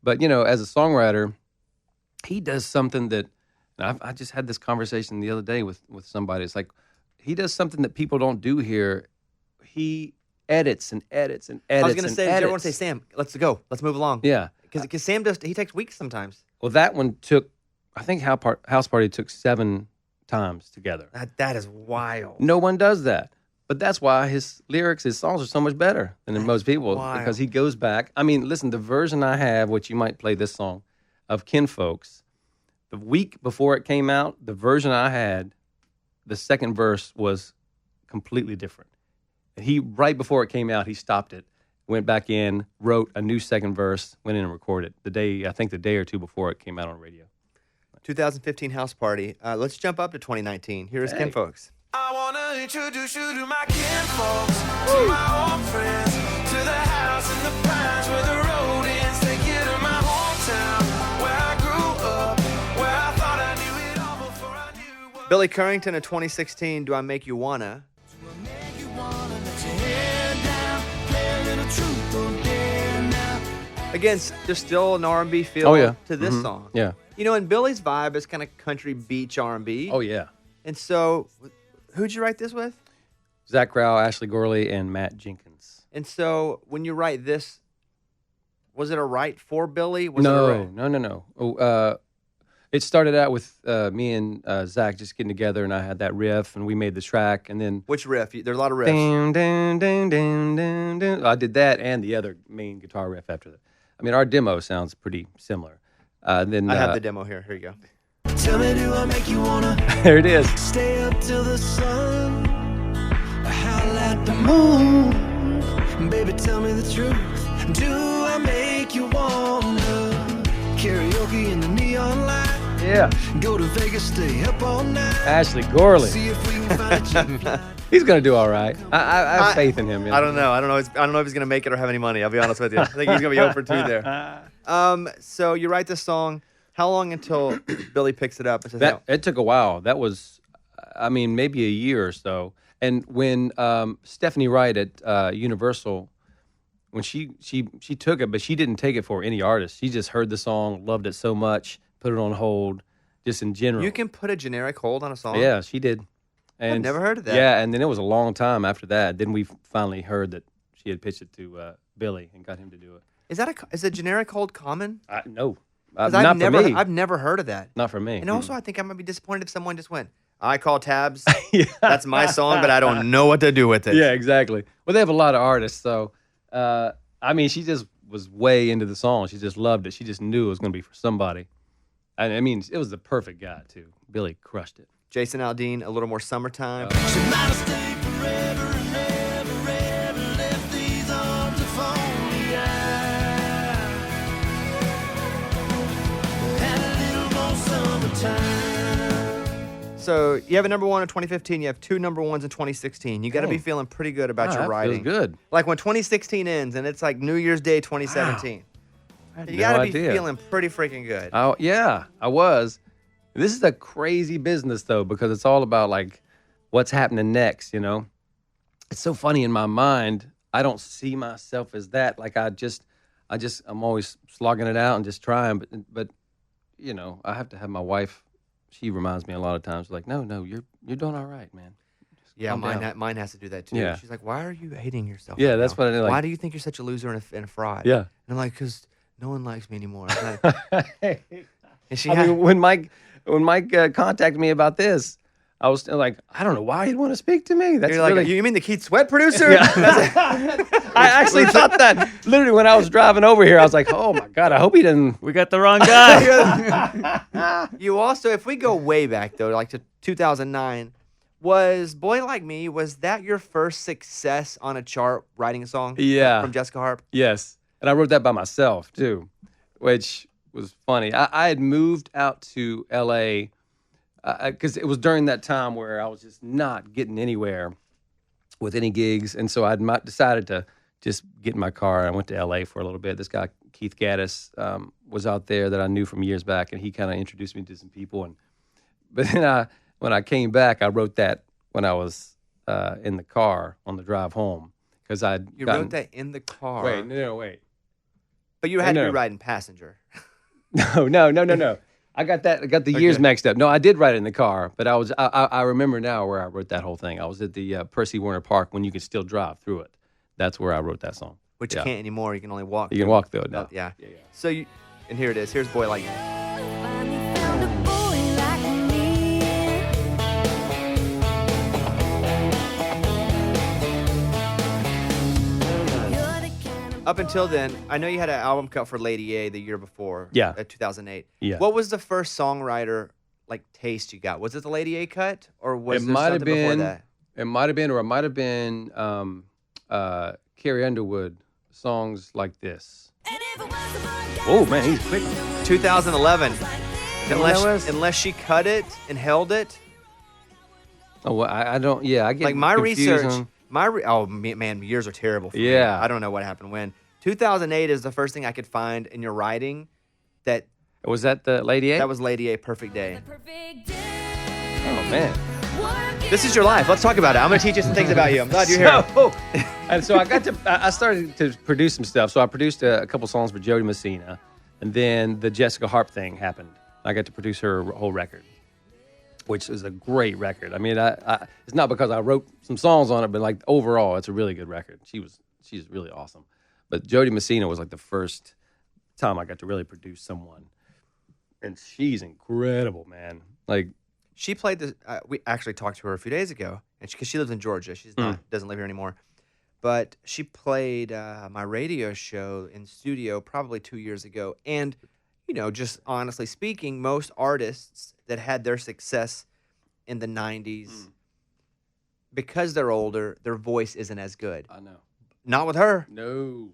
But, as a songwriter, he does something that, and I just had this conversation the other day with somebody. It's like, he does something that people don't do here. He edits and edits and edits. I was going to say, everyone say, Sam, let's go. Let's move along. Yeah. Because Sam he takes weeks sometimes. Well, that one took, I think House Party took 7 times together. That is wild. No one does that. But that's why his songs are so much better than most people. Wild. Because he goes back. I mean, listen, the version I have, which you might play this song, of Kinfolks, the week before it came out, the version I had, the second verse was completely different. And right before it came out, he stopped it, went back in, wrote a new second verse, went in and recorded the day or two before it came out on radio. 2015 house party. Let's jump up to 2019. Here is Ken Folks. I wanna introduce you to my kinfolks, to my old friends, to the house in the pines where the road ends. Take you to my hometown, where I grew up, where I thought I knew it all before I knew what. Billy Currington in 2016, Do I Make You Wanna? Do I make you wanna let your head down, play a little truth or dare now? Again, there's still an R&B feel to this song. Yeah. You know, and Billy's vibe is kind of country beach R&B. Oh, yeah. And so, who'd you write this with? Zach Grau, Ashley Gorley, and Matt Jenkins. And so, when you write this, was it a write for Billy? No. Oh, it started out with me and Zach just getting together, and I had that riff, and we made the track, and then... Which riff? There's a lot of riffs. Dun, dun, dun, dun, dun, dun. I did that and the other main guitar riff after that. I mean, our demo sounds pretty similar. Then I have the demo here. Here you go. Tell me, do I make you wanna there it is. stay up till the sun, howl at the moon? Baby, tell me the truth. Do I make you wanna karaoke in the neon light? Yeah. Go to Vegas, stay up all night. Ashley Gorley. See if we can find a cheap flight. He's gonna do all right. I have faith in him. You know? I don't know. I don't know if he's gonna make it or have any money. I'll be honest with you. I think he's gonna be 0 for 2 there. So you write this song. How long until Billy picks it up and says, It took a while. That was, I mean, maybe a year or so. And when Stephanie Wright at Universal, when she took it, but she didn't take it for any artist. She just heard the song, loved it so much, put it on hold, just in general. You can put a generic hold on a song? Yeah, she did. And I've never heard of that. Yeah, and then it was a long time after that. Then we finally heard that she had pitched it to Billy and got him to do it. Is a generic hold common? No. 'Cause Not for me. I've never heard of that. Not for me. And also, I think I might be disappointed if someone just went, I call tabs. Yeah. That's my song, but I don't know what to do with it. Yeah, exactly. Well, they have a lot of artists, so I mean, she just was way into the song. She just loved it. She just knew it was going to be for somebody. And I mean, it was the perfect guy too. Billy crushed it. Jason Aldean, A Little More Summertime. She might have stayed forever and never, ever left these arms of only I. Had a little more summertime. So you have a number one in 2015. You have 2 number ones in 2016. You got to be feeling pretty good about your that writing. feels good. Like when 2016 ends and it's like New Year's Day 2017. You got to be feeling pretty freaking good. Oh, yeah, I was. This is a crazy business, though, because it's all about, like, what's happening next, you know? It's so funny in my mind. I don't see myself as that. Like, I'm always slogging it out and just trying. But you know, I have to have my wife. She reminds me a lot of times, like, no, you're doing all right, man. Just Yeah, calm down. mine has to do that, too. Yeah. She's like, why are you hating yourself? Yeah, right that's now? what I like. Why do you think you're such a loser and a fraud? Yeah. And I'm like, because no one likes me anymore. I'm like, and she I mean, when Mike contacted me about this, I was still like, I don't know why you'd want to speak to me. That's you're like, really... you mean the Keith Sweat producer? Yeah. I actually thought that literally when I was driving over here. I was like, oh my God, I hope he didn't. We got the wrong guy. You also, if we go way back though, like to 2009, was Boy Like Me, was that your first success on a chart writing a song? Yeah. From Jessica Harp? Yes. And I wrote that by myself too, which was funny. I had moved out to LA because it was during that time where I was just not getting anywhere with any gigs. And so I'd decided to just get in my car. I went to LA for a little bit. This guy, Keith Gaddis, was out there that I knew from years back, and he kind of introduced me to some people. But then when I came back, I wrote that when I was in the car on the drive home. Because You wrote that in the car. Wait. But you had to be riding passenger. No. I got the years mixed up. No, I did write it in the car, but I remember now where I wrote that whole thing. I was at the Percy Warner Park when you could still drive through it. That's where I wrote that song. Which you can't anymore. You can only walk. You can walk through it now. Yeah. So and here it is. Here's Boy Like Me. Finally found a boy like me. You're the kind of Up until then, I know you had an album cut for Lady A the year before. Yeah. 2008. Yeah. What was the first songwriter taste you got? Was it the Lady A cut, or was It there might have something before been. that? It might have been, or it might have been Carrie Underwood, songs like this. Oh, man, he's quick. 2011. that what that was? Unless she cut it and held it. Oh, well, I don't, yeah, I get Like my confused research, on- man, years are terrible for me. Yeah. I don't know what happened when. 2008 is the first thing I could find in your writing that Was that the Lady A? that was Lady A, Perfect Day. Oh, man. This is your life. Let's talk about it. I'm going to teach you some things about you. I'm glad you're here. And so I started to produce some stuff. So I produced a couple songs for Jody Messina, and then the Jessica Harp thing happened. I got to produce her whole record, which is a great record. I mean, it's not because I wrote some songs on it, but like overall, it's a really good record. She's really awesome. But Jody Messina was like the first time I got to really produce someone, and she's incredible, man. Like. She played the. We actually talked to her a few days ago, and because she lives in Georgia, she's not doesn't live here anymore. But she played my radio show in studio probably 2 years ago, and just honestly speaking, most artists that had their success in the '90s, because they're older, their voice isn't as good. I know. Not with her. No.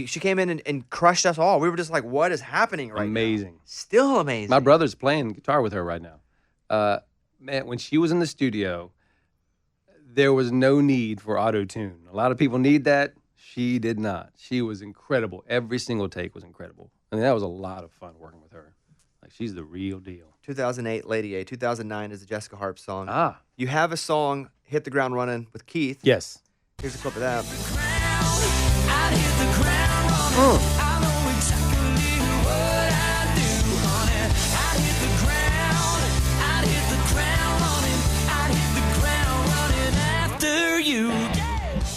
She came in and crushed us all. We were just like, "What is happening right now?" Amazing. Still amazing. My brother's playing guitar with her right now. Man, when she was in the studio, there was no need for auto-tune. A lot of people need that. She did not. She was incredible. Every single take was incredible. I mean, that was a lot of fun working with her. Like, she's the real deal. 2008, Lady A. 2009 is the Jessica Harp song. Ah. You have a song, Hit the Ground Running, with Keith. Yes. Here's a clip of that.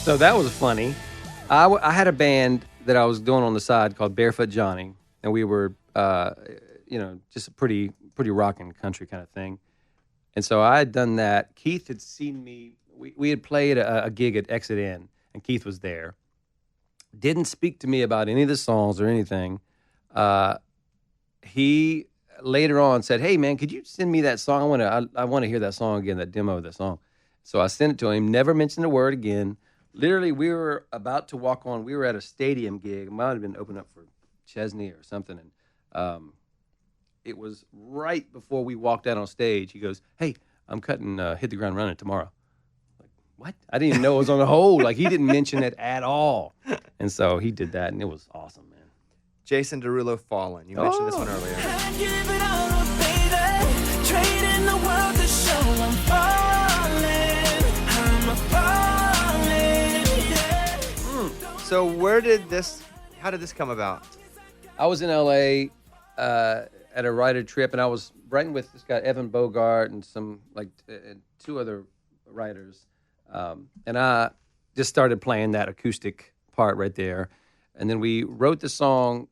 So that was funny. I had a band that I was doing on the side called Barefoot Johnny, and we were, just a pretty rockin' country kind of thing. And so I had done that. Keith had seen me. We had played a gig at Exit Inn, and Keith was there. Didn't speak to me about any of the songs or anything. He later on said, "Hey man, could you send me that song? I want to hear that song again, that demo of that song." So I sent it to him. Never mentioned a word again. Literally, we were about to walk on. We were at a stadium gig. It might have been open up for Chesney or something, and it was right before we walked out on stage. He goes, "Hey, I'm cutting Hit the Ground Running tomorrow." Like, what? I didn't even know it was on the hold. Like, he didn't mention it at all. And so he did that, and it was awesome, man. Jason Derulo, Fallen. You mentioned this one earlier. I'd give it all up, baby. Trading the world to show I'm falling. I'm falling, yeah. So how did this come about? I was in L.A. At a writer trip, and I was writing with this guy, Evan Bogart, and some, and two other writers. And I just started playing that acoustic part right there. And then we wrote the song,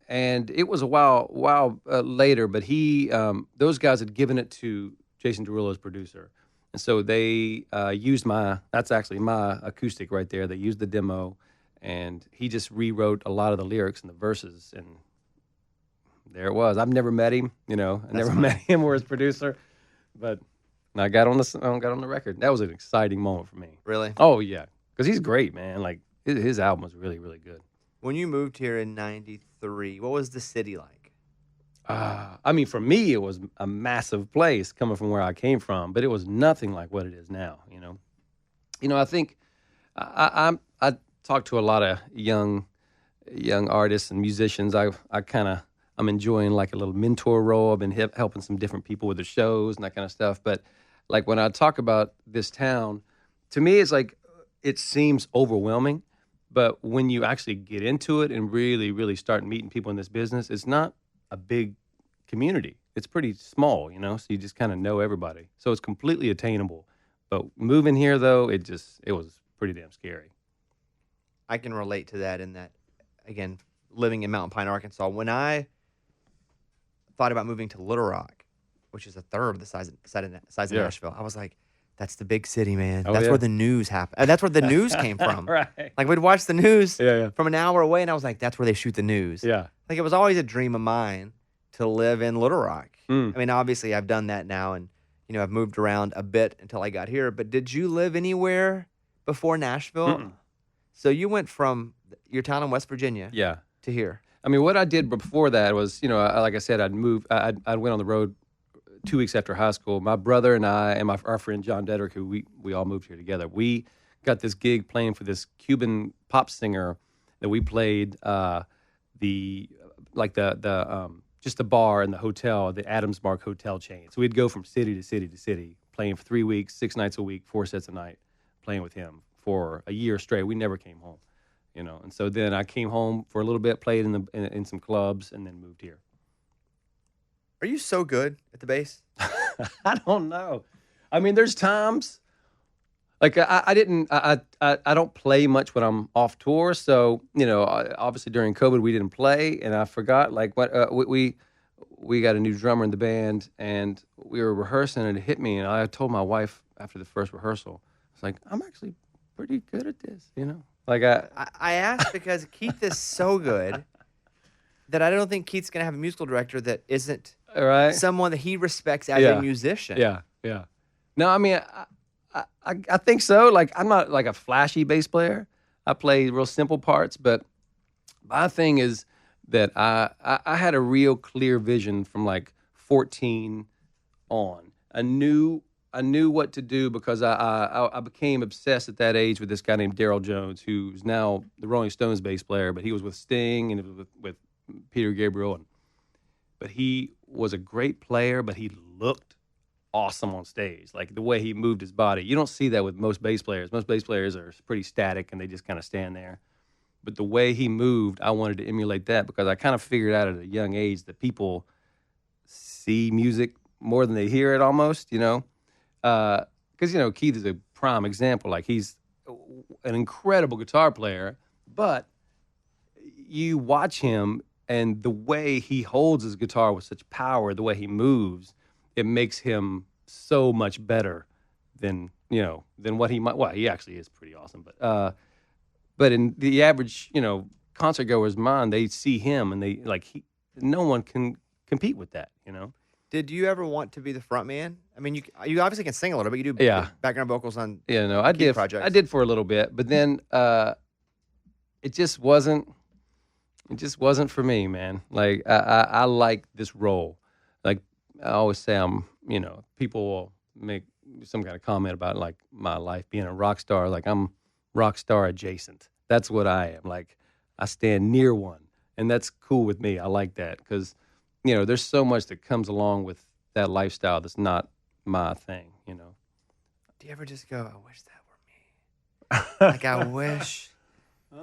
and it was a while later, but those guys had given it to Jason Derulo's producer. And so they used that's actually my acoustic right there. They used the demo, and he just rewrote a lot of the lyrics and the verses, and there it was. I've never met him, I never met him or his producer, but I got on the record. That was an exciting moment for me. Really? Oh, yeah, because he's great, man. Like, his album was really, really good. When you moved here in '93, what was the city like? I mean, for me, it was a massive place coming from where I came from, but it was nothing like what it is now, I think I talk to a lot of young artists and musicians. I'm enjoying like a little mentor role. I've been helping some different people with their shows and that kind of stuff. But like when I talk about this town, to me, it's like it seems overwhelming. But when you actually get into it and really, really start meeting people in this business, it's not a big community. It's pretty small, so you just kind of know everybody. So it's completely attainable. But moving here, though, it was pretty damn scary. I can relate to that in that, again, living in Mountain Pine, Arkansas, when I thought about moving to Little Rock, which is a third of the size of Nashville, I was like, that's the big city, man. Oh, that's yeah. where the news happened. That's where the news came from. Right. Like, we'd watch the news Yeah. from an hour away, and I was like, that's where they shoot the news. Yeah. Like, it was always a dream of mine to live in Little Rock. Mm. I mean, obviously, I've done that now, and, I've moved around a bit until I got here. But did you live anywhere before Nashville? So you went from your town in West Virginia Yeah. to here. I mean, what I did before that was, like I said, I'd moved. I went on the road 2 weeks after high school. My brother and I and our friend John Dedrick, who we all moved here together. We got this gig playing for this Cuban pop singer that we played just the bar in the hotel, the Adams Mark hotel chain. So we'd go from city to city to city, playing for 3 weeks, 6 nights a week, 4 sets a night, playing with him for a year straight. We never came home, And so then I came home for a little bit, played in some clubs, and then moved here. Are you so good at the bass? I don't know. I mean, there's times like I don't play much when I'm off tour. So obviously during COVID we didn't play, and I forgot like what we got a new drummer in the band, and we were rehearsing, and it hit me, and I told my wife after the first rehearsal, I was like, I'm actually pretty good at this, Like I asked because Keith is so good that I don't think Keith's gonna have a musical director that isn't right? someone that he respects as a musician. Yeah. No, I mean, I think so. Like, I'm not like a flashy bass player. I play real simple parts, but my thing is that I had a real clear vision from like 14 on. I knew what to do because I became obsessed at that age with this guy named Daryl Jones, who's now the Rolling Stones bass player, but he was with Sting and it was with Peter Gabriel. But he was a great player, but he looked awesome on stage, like the way he moved his body. You don't see that with most bass players. Most bass players are pretty static and they just kind of stand there. But the way he moved, I wanted to emulate that because I kind of figured out at a young age that people see music more than they hear it almost, Because, Keith is a prime example. Like, he's an incredible guitar player, but you watch him and the way he holds his guitar with such power, the way he moves, it makes him so much better than what he might. Well, he actually is pretty awesome, but in the average, concert goer's mind, they see him and they no one can compete with that, Did you ever want to be the front man? I mean, you obviously can sing a little bit. You do background vocals on I Keith did projects. I did for a little bit, but then it just wasn't for me, man. Like I like this role. Like I always say, people will make some kind of comment about like my life being a rock star. Like I'm rock star adjacent. That's what I am. Like I stand near one, and that's cool with me. I like that because there's so much that comes along with that lifestyle that's not my thing. Do you ever just go, I wish that were me? Like I wish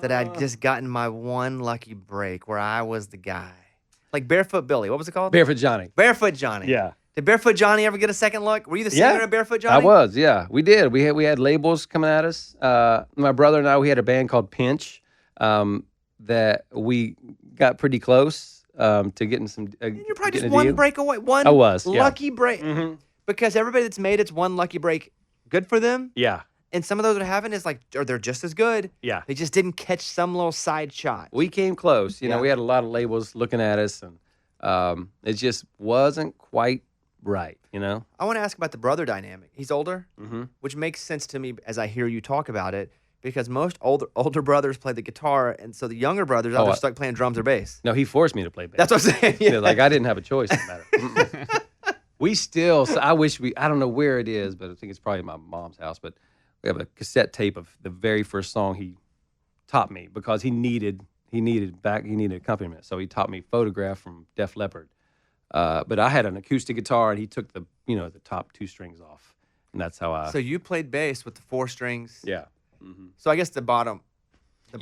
that I'd just gotten my one lucky break where I was the guy. Like Barefoot Billy. What was it called? Barefoot Johnny. Barefoot Johnny. Yeah. Did Barefoot Johnny ever get a second look? Were you the singer of Barefoot Johnny? I was, yeah. We did. We had labels coming at us. My brother and I, we had a band called Pinch that we got pretty close to getting some. You're probably just one break away. One lucky break. Mm-hmm. Because everybody that's made it's one lucky break. Good for them. Yeah. And some of those that haven't is like, or they're just as good. Yeah. They just didn't catch some little side shot. We came close. Yeah. We had a lot of labels looking at us, and it just wasn't quite right, I want to ask about the brother dynamic. He's older, mm-hmm. which makes sense to me as I hear you talk about it, because most older brothers play the guitar, and so the younger brothers are either stuck playing drums or bass. No, he forced me to play bass. That's what I'm saying. Yeah. Like I didn't have a choice in the matter. We still, I don't know where it is, but I think it's probably my mom's house, but we have a cassette tape of the very first song he taught me because he needed accompaniment. So he taught me Photograph from Def Leppard. But I had an acoustic guitar, and he took the top 2 strings off, and that's how I. So you played bass with the 4 strings. Yeah. Mm-hmm. So I guess the bottom.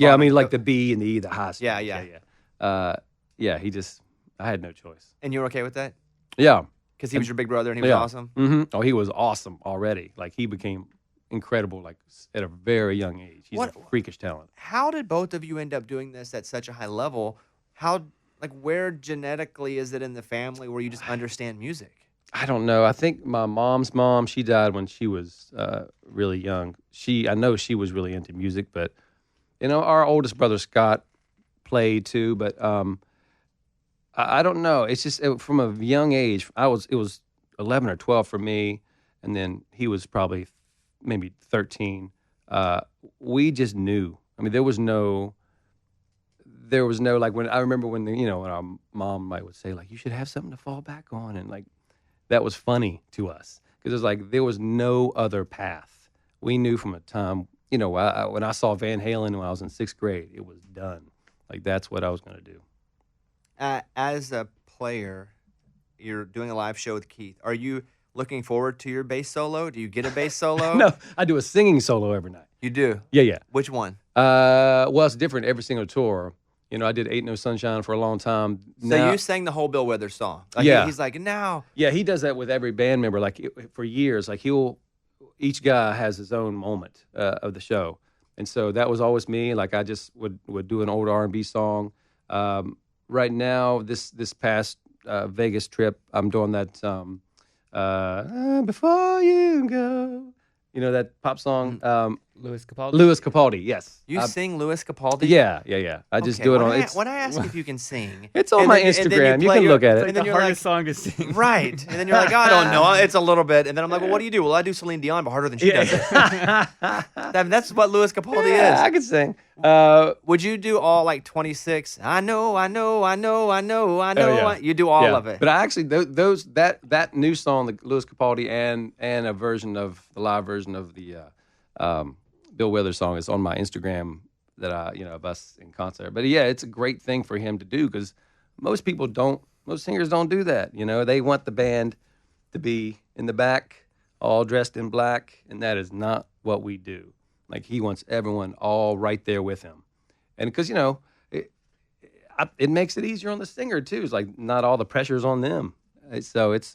I mean, like the B and the E, the high strings. Yeah. I had no choice. And you were okay with that? Yeah. Because he was your big brother, and he was awesome. Mm-hmm. Oh, he was awesome already. Like he became incredible, like at a very young age. He's a freakish talent. How did both of you end up doing this at such a high level? Where genetically is it in the family where you just understand music? I don't know. I think my mom's mom, she died when she was really young. I know she was really into music, but our oldest brother Scott played too. But I don't know. It's just from a young age. It was 11 or 12 for me. and then he was probably maybe 13. We just knew. I mean, there was no like when I remember when when our mom would say like, you should have something to fall back on, and like that was funny to us because it was like there was no other path. We knew from a time, when I saw Van Halen when I was in 6th grade, it was done. Like that's what I was going to do. As a player, you're doing a live show with Keith. Are you looking forward to your bass solo? Do you get a bass solo? No, I do a singing solo every night. You do? Yeah. Which one? Well, it's different every single tour. I did Ain't No Sunshine for a long time. So you sang the whole Bill Withers song. Like Yeah. He's like, now. Yeah, he does that with every band member. Like for years, like each guy has his own moment of the show, and so that was always me. Like I just would do an old R&B song. Right now, this past Vegas trip, I'm doing that Before You Go. That pop song. Louis Capaldi. Louis Capaldi, yes. You sing Louis Capaldi? Yeah. I just do it on. When I ask if you can sing, It's on and my then- and then Instagram. You play can look at it. It's And then the you're hardest song to sing. right. And then you're like, I don't know. It's a little bit. And then I'm like, well, what do you do? Well, I do Celine Dion, but harder than she does it. That's what Louis Capaldi Yeah, I is. could sing. Would you do all like 26? I know. yeah. You do all Yeah. of it. But I actually that new song, the Louis Capaldi, and a version of the live version of the Bill Withers song is on my Instagram that of us in concert. But yeah, it's a great thing for him to do because most singers don't do that. They want the band to be in the back, all dressed in black, and that is not what we do. Like he wants everyone all right there with him, and because it makes it easier on the singer too. It's like not all the pressure's on them. So it's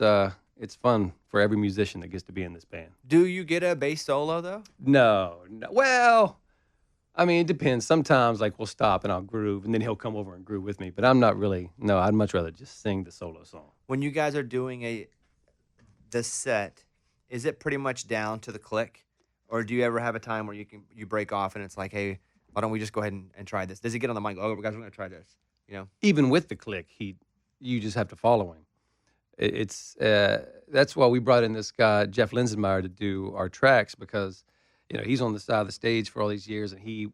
fun for every musician that gets to be in this band. Do you get a bass solo though? No. Well, I mean, it depends. Sometimes, like, we'll stop and I'll groove, and then he'll come over and groove with me. But I'm not really. No, I'd much rather just sing the solo song. When you guys are doing the set, is it pretty much down to the click, or do you ever have a time where you break off and it's like, hey, why don't we just go ahead and try this? Does he get on the mic? Oh, guys, we're gonna try this. Even with the click, you just have to follow him. That's why we brought in this guy Jeff Linsenmeyer to do our tracks because he's on the side of the stage for all these years, and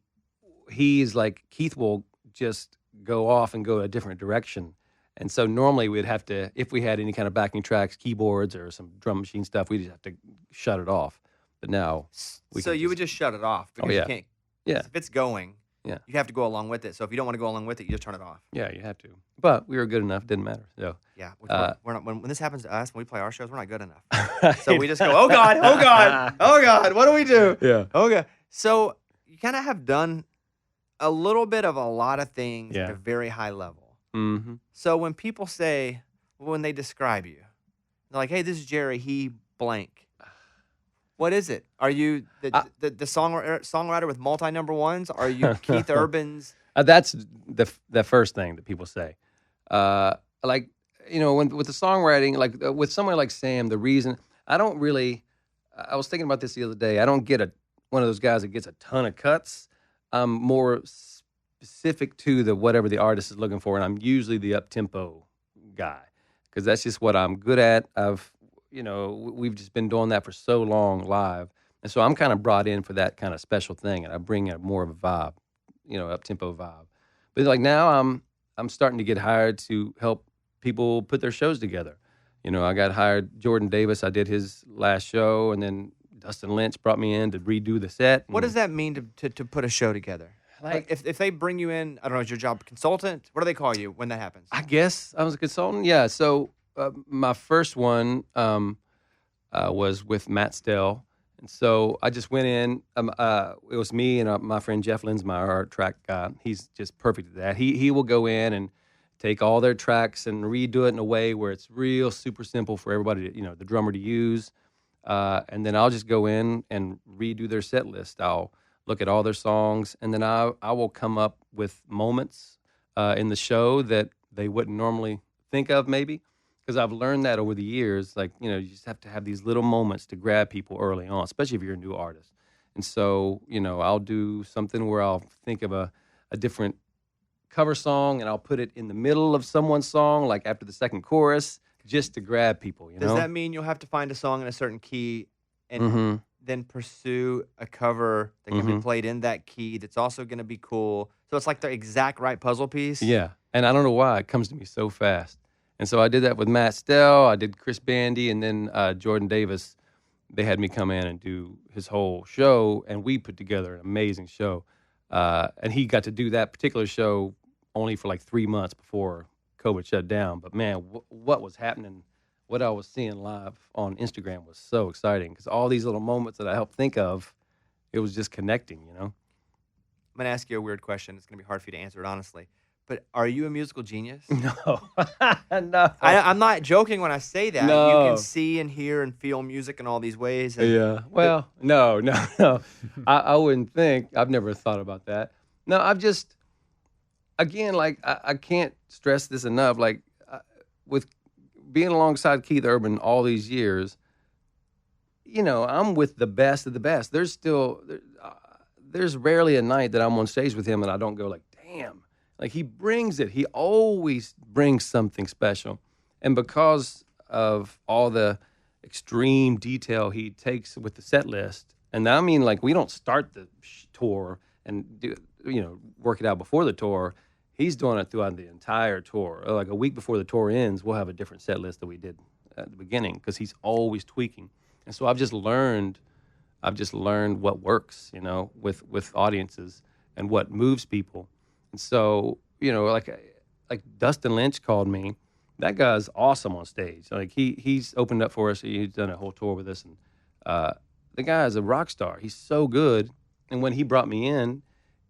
he's like Keith will just go off and go a different direction, and so normally we'd have to, if we had any kind of backing tracks, keyboards or some drum machine stuff, we'd just have to shut it off. But now you would just shut it off because yeah. you can't. Yeah. If it's going, Yeah. you have to go along with it. So if you don't want to go along with it, you just turn it off. Yeah, you have to. But we were good enough; didn't matter. So Yeah, we're not. When this happens to us, when we play our shows, we're not good enough. So we just go, oh God, oh God, oh God, what do we do? yeah. Okay. So you kind of have done a little bit of a lot of things at Yeah. a very high level. Mm-hmm. So when people say, when they describe you, they're like, hey, this is Jerry, he blank. What is it? Are you the songwriter with multi No.1's? Are you Keith Urban's? That's the first thing that people say. Like, when with the songwriting, like with someone like Sam, the reason I don't really, I was thinking about this the other day. I don't get one of those guys that gets a ton of cuts. I'm more specific to whatever the artist is looking for, and I'm usually the up-tempo guy because that's just what I'm good at. We've just been doing that for so long live, and so I'm kind of brought in for that kind of special thing, and I bring a more of a vibe, up-tempo vibe. But like now, I'm starting to get hired to help people put their shows together. I got hired Jordan Davis. I did his last show, and then Dustin Lynch brought me in to redo the set. What does that mean to put a show together? Like if they bring you in, I don't know, is your job consultant? What do they call you when that happens? I guess I was a consultant. Yeah. So my first one was with Matt Stell. And so I just went in. It was me and my friend Jeff Linsenmeyer, our track guy. He's just perfect at that. He will go in and take all their tracks and redo it in a way where it's real super simple for everybody, the drummer to use. And then I'll just go in and redo their set list. I'll look at all their songs, and then I will come up with moments in the show that they wouldn't normally think of, maybe. Because I've learned that over the years, like, you just have to have these little moments to grab people early on, especially if you're a new artist. And so, I'll do something where I'll think of a different cover song, and I'll put it in the middle of someone's song, like after the second chorus, just to grab people, you Does know? that mean you'll have to find a song in a certain key and Mm-hmm. then pursue a cover that can be played in that key that's also going to be cool? So it's like the exact right puzzle piece? Yeah, and I don't know why it comes to me so fast. And so I did that with Matt Stell, I did Chris Bandy, and then Jordan Davis. They had me come in and do his whole show, and we put together an amazing show. And he got to do that particular show only for like 3 months before COVID shut down. But man, what was happening, what I was seeing live on Instagram was so exciting because all these little moments that I helped think of, it was just connecting, you know? I'm going to ask you a weird question. It's going to be hard for you to answer it honestly. But are you a musical genius? No, no. I'm not joking when I say that. No. You can see and hear and feel music in all these ways. And Yeah. Well, no. I wouldn't think. I've never thought about that. No, I've just, again, like, I can't stress this enough. Like, with being alongside Keith Urban all these years, you know, I'm with the best of the best. There's rarely a night that I'm on stage with him and I don't go like, damn. Like, he brings it. He always brings something special. And because of all the extreme detail he takes with the set list, and I mean, like, we don't start the tour and work it out before the tour. He's doing it throughout the entire tour. Like, a week before the tour ends, we'll have a different set list that we did at the beginning because he's always tweaking. And so I've just learned what works, you know, with audiences and what moves people. And so, you know, like Dustin Lynch called me. That guy's awesome on stage. Like, he's opened up for us. He's done a whole tour with us, and the guy is a rock star. He's so good. And when he brought me in,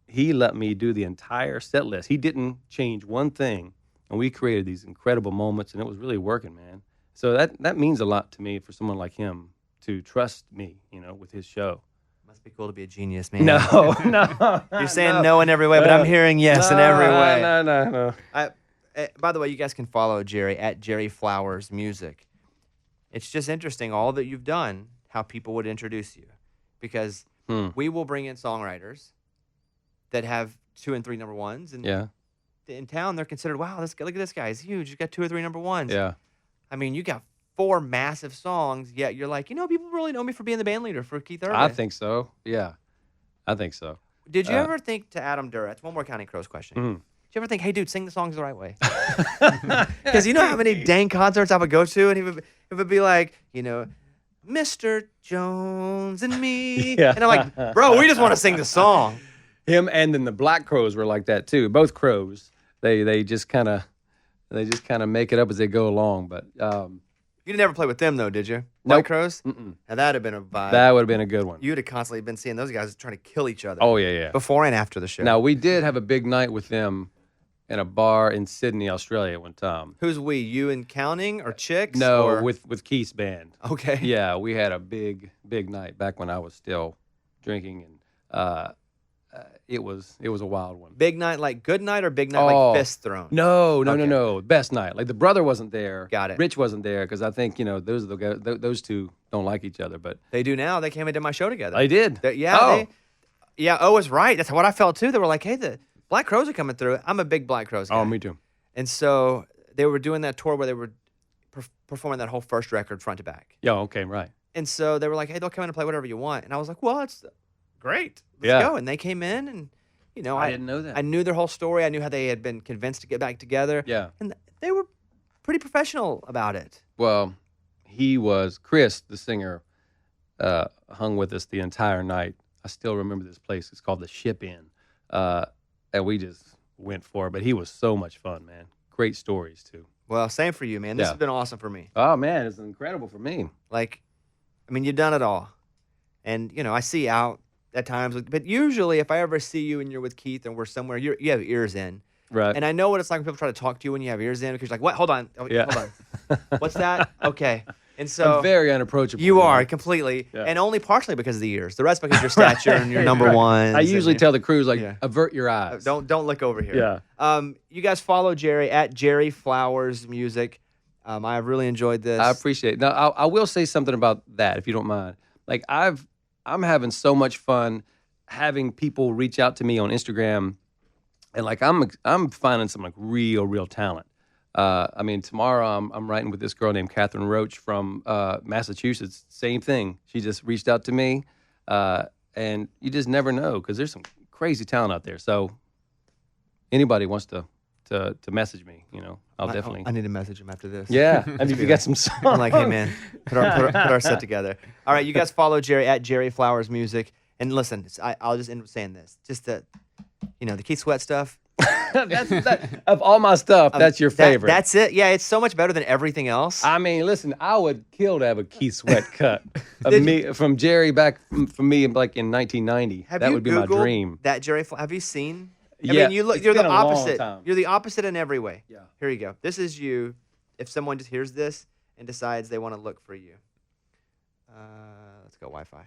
he let me do the entire set list. He didn't change one thing, and we created these incredible moments, and it was really working, man. So that means a lot to me for someone like him to trust me, you know, with his show. Must be cool to be a genius, man. No. You're saying no in every way, but I'm hearing yes in every way. No. By the way, you guys can follow Jerry at Jerry Flowers Music. It's just interesting, all that you've done, how people would introduce you. Because we will bring in songwriters that have 2 and 3 number ones. And in town, they're considered, wow, look at this guy. He's huge. He's got 2 or 3 number ones. Yeah. I mean, you got 4 massive songs, yet you're like, you know, people really know me for being the band leader for Keith Urban. I think so. Yeah. I think so. Did you ever think to Adam Durr, that's one more Counting Crows question. Did you ever think, hey, dude, sing the songs the right way? Because you know how many dang concerts I would go to, and it would be like, you know, Mr. Jones and me. Yeah. And I'm like, bro, we just want to sing the song. Him and then the Black Crows were like that too. Both Crows. They just kind of make it up as they go along. But You never play with them though, did you? Nope. White Crows? Mm-mm. Now that'd have been a vibe. That would have been a good one. You'd have constantly been seeing those guys trying to kill each other. Oh yeah. Before and after the show. Now we did have a big night with them in a bar in Sydney, Australia one time. Who's we? You and Counting or Chicks? No, or? with Keith's band. Okay. Yeah, we had a big night back when I was still drinking, and it was a wild one. Big night like good night or big night like fist thrown? No. Best night. Like the brother wasn't there. Got it. Rich wasn't there because I think those are the guys, those two don't like each other, but They do now. They came and did my show together. they did. Was right. That's what I felt too. They were like, hey, the Black Crows are coming through. I'm a big Black Crows guy. Oh, me too. And so they were doing that tour where they were performing that whole first record front to back. Yeah. Okay. Right. And so they were like, hey, they'll come in and play whatever you want. And I was like, well, it's great. Let's Yeah. go. And they came in and, I didn't know that. I knew their whole story. I knew how they had been convinced to get back together. Yeah. And they were pretty professional about it. Well, Chris, the singer, hung with us the entire night. I still remember this place. It's called the Ship Inn. And we just went for it. But he was so much fun, man. Great stories, too. Well, same for you, man. This Yeah. has been awesome for me. Oh, man, it's incredible for me. Like, I mean, you've done it all. And, I see you out at times. But usually, if I ever see you and you're with Keith and we're somewhere, you have ears in. Right. And I know what it's like when people try to talk to you when you have ears in because you're like, what? Hold on. Oh, Yeah. Hold on. What's that? Okay. And so I'm very unapproachable. you man. are completely. Yeah. And only partially because of the ears. The rest because of your stature and your number one. I usually tell the crews, Yeah. avert your eyes. Don't look over here. Yeah. You guys follow Jerry at Jerry Flowers Music. I really enjoyed this. I appreciate it. Now, I will say something about that, if you don't mind. Like, I'm having so much fun having people reach out to me on Instagram, and like I'm finding some like real talent. I mean, tomorrow I'm writing with this girl named Catherine Roach from Massachusetts. Same thing. She just reached out to me, and you just never know because there's some crazy talent out there. So anybody wants to message me, I'll definitely. I need to message him after this. Yeah, and if you got some songs. I'm like, hey man, put our set together. All right, you guys follow Jerry at Jerry Flowers Music, and listen, I'll just end with saying this, just the Keith Sweat stuff. Of all my stuff, that's your favorite. That's it. Yeah, it's so much better than everything else. I mean, listen, I would kill to have a Keith Sweat cut of me from Jerry back from me like in 1990. That would be my dream. That Jerry, have you seen? Yeah, I mean, you're the opposite. You're the opposite in every way. Yeah. Here you go. This is you. If someone just hears this and decides they want to look for you, let's go Wi-Fi.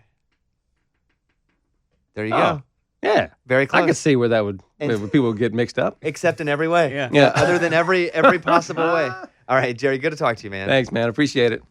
There you go. Yeah, very close. I could see where people would get mixed up. Except in every way. Yeah. Other than every possible way. All right, Jerry, good to talk to you, man. Thanks, man. Appreciate it.